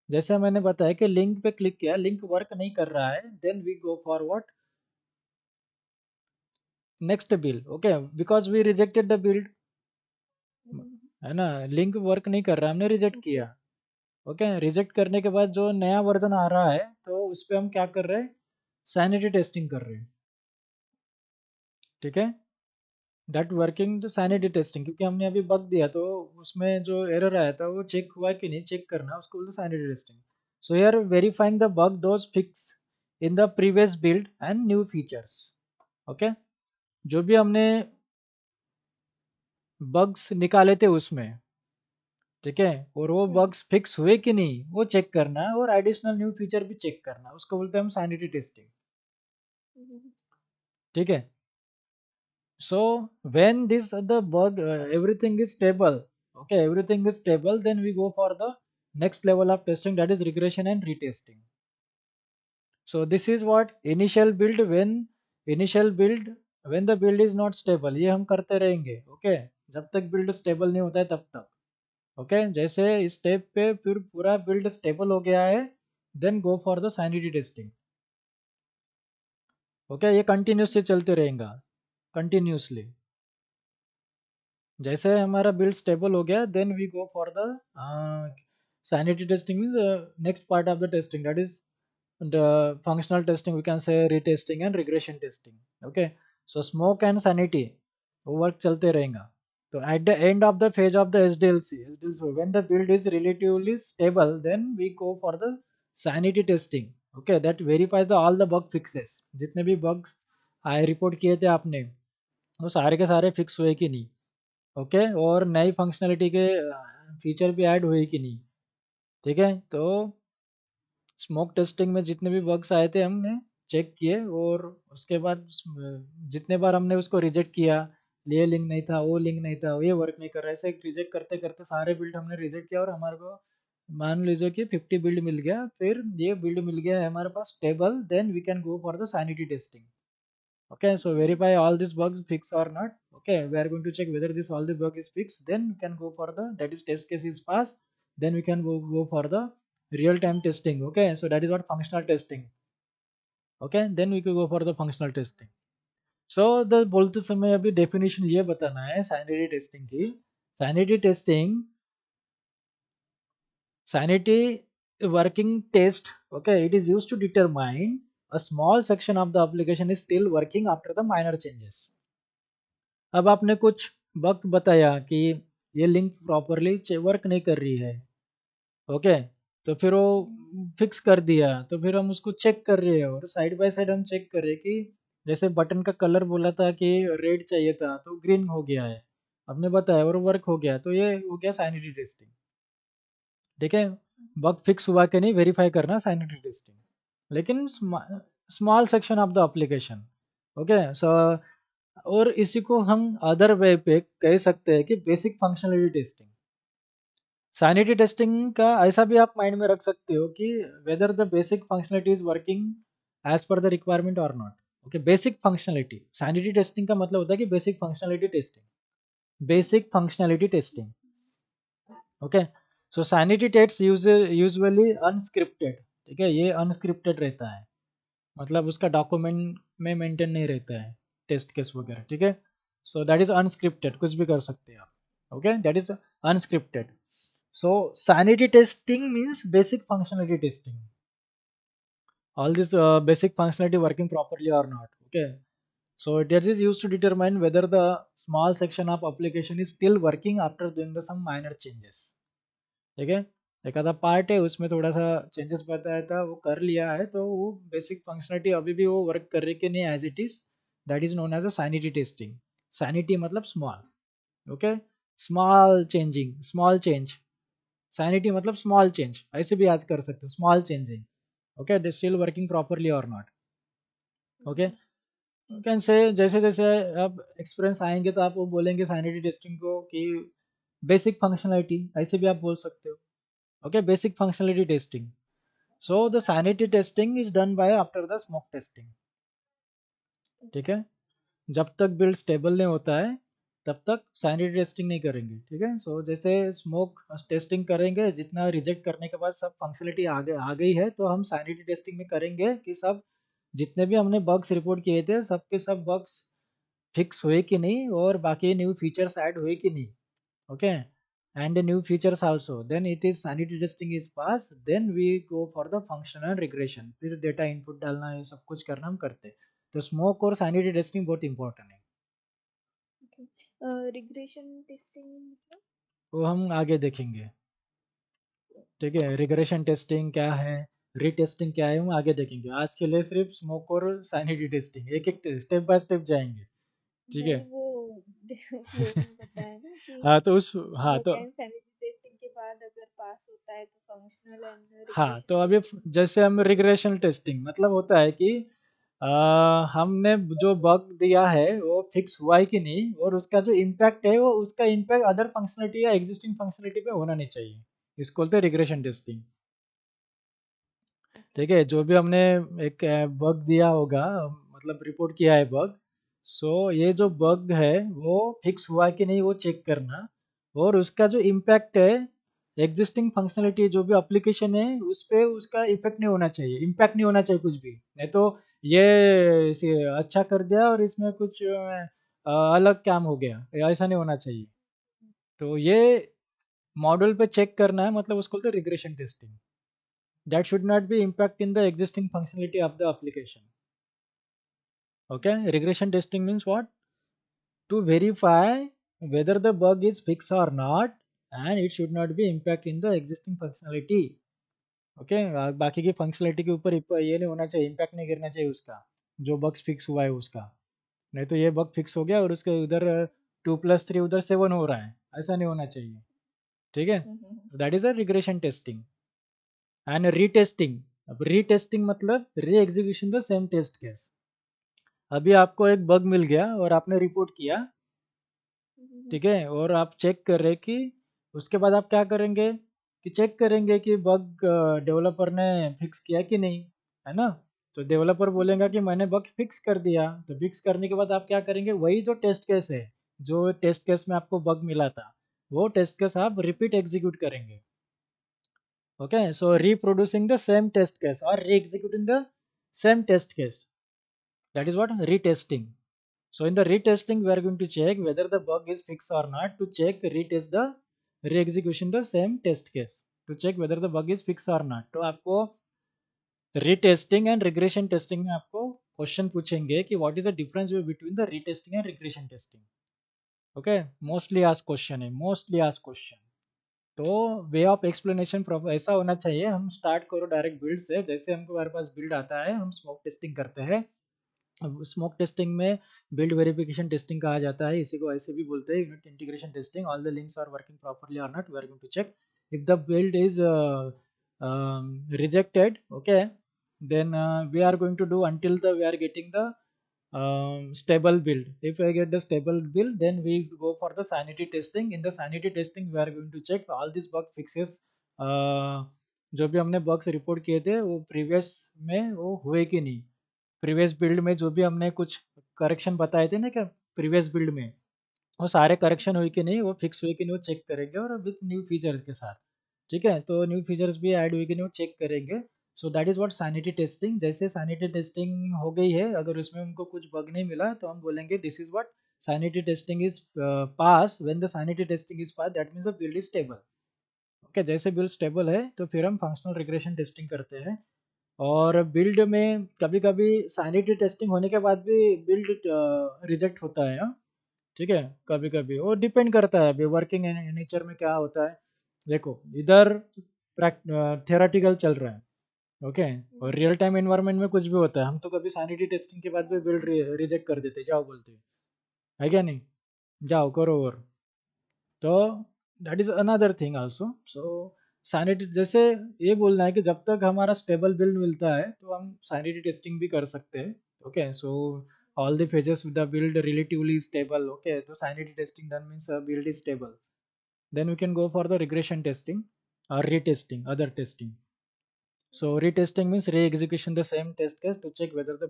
[SPEAKER 1] जैसे मैंने बताया कि link पे click किया, link work नहीं कर रहा है, then we go for what, next build. Okay, because we rejected the build, है ना, लिंक वर्क नहीं कर रहा, हमने रिजेक्ट किया. ओके, रिजेक्ट करने के बाद जो नया वर्जन आ रहा है तो उस पर हम क्या कर रहे हैं, सैनिटी टेस्टिंग कर रहे हैं. ठीक है, that working the sanity testing, क्योंकि हमने अभी बग दिया तो उसमें जो एरर आया था वो चेक हुआ कि नहीं, चेक करना, उसको बोलते sanity testing. So here verifying the bug those fix in the previous build and new features. Okay, जो भी हमने बग्स निकाले थे उसमें, ठीक है, और वो बग्स फिक्स हुए कि नहीं वो चेक करना है, और एडिशनल न्यू फीचर भी चेक करना है, उसको बोलते हैं हम सैनिटी टेस्टिंग. ठीक है, so when this the bug everything is stable, okay, everything is stable, then we go for the next level of testing, that is regression and retesting. So this is what initial build, when the build is not stable, ये हम करते रहेंगे. Okay, जब तक build stable नहीं होता है तब तक. ओके, जैसे इस स्टेप पे फिर पूरा बिल्ड स्टेबल हो गया है, then go for the sanity testing. Okay, ये कंटिन्यूसली चलते रहेगा, कंटिन्यूसली. जैसे हमारा बिल्ड स्टेबल हो गया, then we go for the sanity testing, means next part of the testing, that is the functional testing, we can say retesting and regression testing. Okay, so smoke and sanity वो work चलते रहेगा. तो at the end of the phase of the SDLC, when the build is relatively stable, then we go for the sanity testing. Okay, that verifies the all the bug fixes, जितने भी bugs आए report किए थे आपने, वो सारे के सारे फिक्स हुए कि नहीं. ओके, और नई फंक्शनलिटी के फीचर भी ऐड हुए कि नहीं. ठीक है, तो स्मोक टेस्टिंग में जितने भी बग्स आए थे हमने चेक किए, और उसके बाद जितने बार हमने उसको रिजेक्ट किया, ये लिंक नहीं था, वो लिंक नहीं था, ये वर्क नहीं कर रहा है, ऐसे रिजेक्ट करते करते सारे बिल्ड हमने रिजेक्ट किया, और हमारे को मान लीजिए कि 50 बिल्ड मिल गया, फिर ये बिल्ड मिल गया है हमारे पास stable, then we can go for the sanity testing. Okay, so verify all these bugs fixed or not. Okay, we are going to check whether this all the bug is fixed, then we can go for the, that is test case is passed, then we can go for the real time testing. Okay, so that is what functional testing. Okay, then we can go for the functional testing. So the बोलते समय अभी definition ये बताना है sanity testing की. Sanity testing, sanity working test, okay, it is used to determine a small section of the application is still working after the minor changes. अब आपने कुछ वक्त बताया कि ये लिंक प्रॉपरली वर्क नहीं कर रही है. ओके, तो फिर वो फिक्स कर दिया, तो फिर हम उसको चेक कर रहे हैं, और साइड बाय साइड हम चेक कर रहे हैं कि जैसे बटन का कलर बोला था कि रेड चाहिए था तो ग्रीन हो गया है, हमने बताया, और वर्क हो गया, तो ये हो गया सैनिटी टेस्टिंग. ठीक है, बग फिक्स हुआ कि नहीं वेरीफाई करना, सैनिटी टेस्टिंग. लेकिन small section of the application. Okay, so और इसी को हम अदर वे पे कह सकते हैं कि basic functionality testing. Sanity testing का ऐसा भी आप माइंड में रख सकते हो कि whether the basic functionality is working as per the requirement और not. Okay, basic functionality, sanity testing का मतलब होता है कि basic functionality testing, basic functionality testing. Okay, so sanity test usually unscripted, ठीक है, ये अनस्क्रिप्टेड रहता है, मतलब उसका डॉक्यूमेंट में मेंटेन नहीं रहता है टेस्ट केस वगैरह, ठीक है। सो दैट इज अनस्क्रिप्टेड, कुछ भी कर सकते हैं आप। Okay, that is unscripted. So sanity testing means basic functionality testing, all this basic functionality working properly or not. Okay, so that is used to determine whether the small section of application is still working after doing the some minor changes। ठीक है, एक आधा part है उसमें थोड़ा सा changes बताया था, वो कर लिया है, तो वो बेसिक फंक्शनलिटी अभी भी वो वर्क कर रही कि नहीं as it is, that is known as a sanity testing. Sanity मतलब small, okay, small changing, small change, sanity मतलब स्मॉल चेंज, ऐसे भी याद कर सकते हो, small changing. Okay, they still working properly और नॉट। ओके, कैन से जैसे जैसे अब एक्सपीरियंस आएंगे तो आप वो बोलेंगे सैनिटी टेस्टिंग को कि बेसिक फंक्शनलिटी, ऐसे भी आप बोल सकते हो। Okay, basic functionality testing. So the sanity testing is done bye after the smoke testing. ठीक है, जब तक बिल्ड स्टेबल नहीं होता है तब तक सैनिटी टेस्टिंग नहीं करेंगे। ठीक है, सो जैसे स्मोक टेस्टिंग करेंगे, जितना रिजेक्ट करने के बाद सब फंक्शनलिटी आ गई है, तो हम सैनिटी टेस्टिंग में करेंगे कि सब जितने भी हमने बग्स रिपोर्ट किए थे सब के सब बग्स फिक्स हुए कि नहीं, और बाकी न्यू फीचर्स ऐड हुए कि नहीं। Okay, and the new features also, then it is sanity testing is passed, then we go for the functional regression, फिर डेटा इनपुट डालना, ये सब कुछ करना हम करते हैं। तो स्मोक और सैनिटी टेस्टिंग बहुत इंपॉर्टेंट है,
[SPEAKER 2] रिग्रेशन टेस्टिंग मतलब?
[SPEAKER 1] वो हम आगे देखेंगे। ठीक है, रिग्रेशन टेस्टिंग क्या है, रीटेस्टिंग क्या है, हम आगे देखेंगे। आज के लिए सिर्फ स्मोक और सैनिटी टेस्टिंग, एक एक स्टेप बाय स्टेप जाएंगे। ठीक है,
[SPEAKER 2] नहीं, वो फ्लो में बताया ना कि
[SPEAKER 1] हाँ तो उस, हाँ
[SPEAKER 2] वो
[SPEAKER 1] तो,
[SPEAKER 2] कैन सैनिटी टेस्टिंग के बाद अगर पास होता है तो फंक्शनल एंड
[SPEAKER 1] हाँ
[SPEAKER 2] रिग्रेशन
[SPEAKER 1] तो अभी
[SPEAKER 2] टेस्टिंग।
[SPEAKER 1] जैसे हम रिग्रेशन टेस्टिंग मतलब होता है कि हमने जो बग दिया है वो फिक्स हुआ है कि नहीं, और उसका जो इम्पैक्ट है वो उसका इम्पैक्ट अदर फंक्शनलिटी या एग्जिस्टिंग फंक्शनलिटी पे होना नहीं चाहिए, इसको बोलते हैं रिग्रेशन टेस्टिंग।
[SPEAKER 2] ओके।
[SPEAKER 1] ठीक है, जो भी हमने एक बग दिया होगा, मतलब रिपोर्ट किया है बग, सो ये जो बग है वो फिक्स हुआ कि नहीं वो चेक करना, और उसका जो इम्पैक्ट है एग्जिस्टिंग फंक्शनलिटी जो भी एप्लीकेशन है उस पे उसका इफेक्ट नहीं होना चाहिए, इम्पैक्ट नहीं होना चाहिए कुछ भी, नहीं तो ये अच्छा कर दिया और इसमें कुछ अलग काम हो गया, ऐसा नहीं होना चाहिए। तो ये मॉडल पे चेक करना है, मतलब उसको बोलते हैं regression testing, that should not be impact in the existing functionality of the application। Okay, regression testing means what? To verify whether the bug is fixed or not, and it should not be impact in the existing functionality। Okay, बाकी की functionality के ऊपर ये नहीं होना चाहिए, impact नहीं गिरना चाहिए उसका, जो बग्स फिक्स हुआ है उसका, नहीं तो ये बग फिक्स हो गया और उसके उधर 2+3 उधर 7 हो रहा है, ऐसा नहीं होना चाहिए। ठीक है, that is a regression testing. And retesting, अब रीटेस्टिंग मतलब re execution the same test case. अभी आपको एक बग मिल गया और आपने रिपोर्ट किया, ठीक है, और आप चेक कर रहे कि उसके बाद आप क्या करेंगे कि चेक करेंगे कि बग डेवलपर ने फिक्स किया कि नहीं, है ना। तो डेवलपर बोलेगा कि मैंने बग फिक्स कर दिया, तो फिक्स करने के बाद आप क्या करेंगे, वही जो टेस्ट केस है, जो टेस्ट केस में आपको बग मिला था, वो टेस्ट केस आप रिपीट एग्जीक्यूट करेंगे। Okay, so reproducing the same test case or re-executing the same test case, that is what retesting। So in the retesting we are going to check whether the bug is fixed or not, to check retest the re-execution the same test case, to check whether the bug is fixed or not। तो आपको retesting and regression testing में आपको question पूछेंगे कि what is the difference between the retesting and regression testing। Okay, mostly asked question है, mostly asked question. तो way of explanation ऐसा होना चाहिए, हम स्टार्ट करो डायरेक्ट बिल्ड से, जैसे हमको हमारे पास बिल्ड आता है हम स्मोक टेस्टिंग करते हैं। अब स्मोक टेस्टिंग में बिल्ड वेरिफिकेशन टेस्टिंग कहा जाता है, इसी को ऐसे भी बोलते हैं unit integration testing. All the links are working properly और not, we are going to check if the build is rejected, okay, then we are going to do until the we are getting the stable build. If I get the stable build, then we go for the sanity testing. In the sanity testing, we are going to check all these bug fixes. जो भी हमने bugs report किए थे वो previous में वो हुए कि नहीं, प्रीवियस बिल्ड में जो भी हमने कुछ करेक्शन बताए थे ना, क्या प्रीवियस बिल्ड में वो सारे करेक्शन हुए कि नहीं, वो फिक्स हुए कि नहीं, वो चेक करेंगे, और विथ न्यू फीचर्स के साथ। ठीक है, तो न्यू फीचर्स भी ऐड हुए कि नहीं वो चेक करेंगे। So that is what sanity testing. जैसे सैनिटी टेस्टिंग हो गई है, अगर उसमें उनको कुछ बग नहीं मिला तो हम बोलेंगे this is what sanity testing is pass. When the sanity testing is pass, that means the build is stable. Okay, जैसे बिल्ड स्टेबल है तो फिर हम फंक्शनल रिग्रेशन टेस्टिंग करते हैं। और बिल्ड में कभी कभी सैनिटी टेस्टिंग होने के बाद भी बिल्ड रिजेक्ट होता है, हाँ? ठीक है, कभी कभी वो डिपेंड करता है अभी वर्किंग नेचर में क्या होता है। देखो इधर थियोरेटिकल चल रहा है, ओके, और रियल टाइम एनवायरनमेंट में कुछ भी होता है, हम तो कभी सैनिटी टेस्टिंग के बाद भी बिल्ड रिजेक्ट कर देते, जाओ बोलते हैं, है क्या नहीं, जाओ करो और। तो that is another thing also. So sanity, जैसे ये बोलना है कि जब तक हमारा स्टेबल बिल्ड मिलता है तो हम सैनिटी टेस्टिंग भी कर सकते हैं। Okay, so all the phases with the build relatively stable, okay, so sanity testing then means build is stable. Then we can go for the regression testing or retesting, other testing. So retesting means re-execution the same test case to check whether the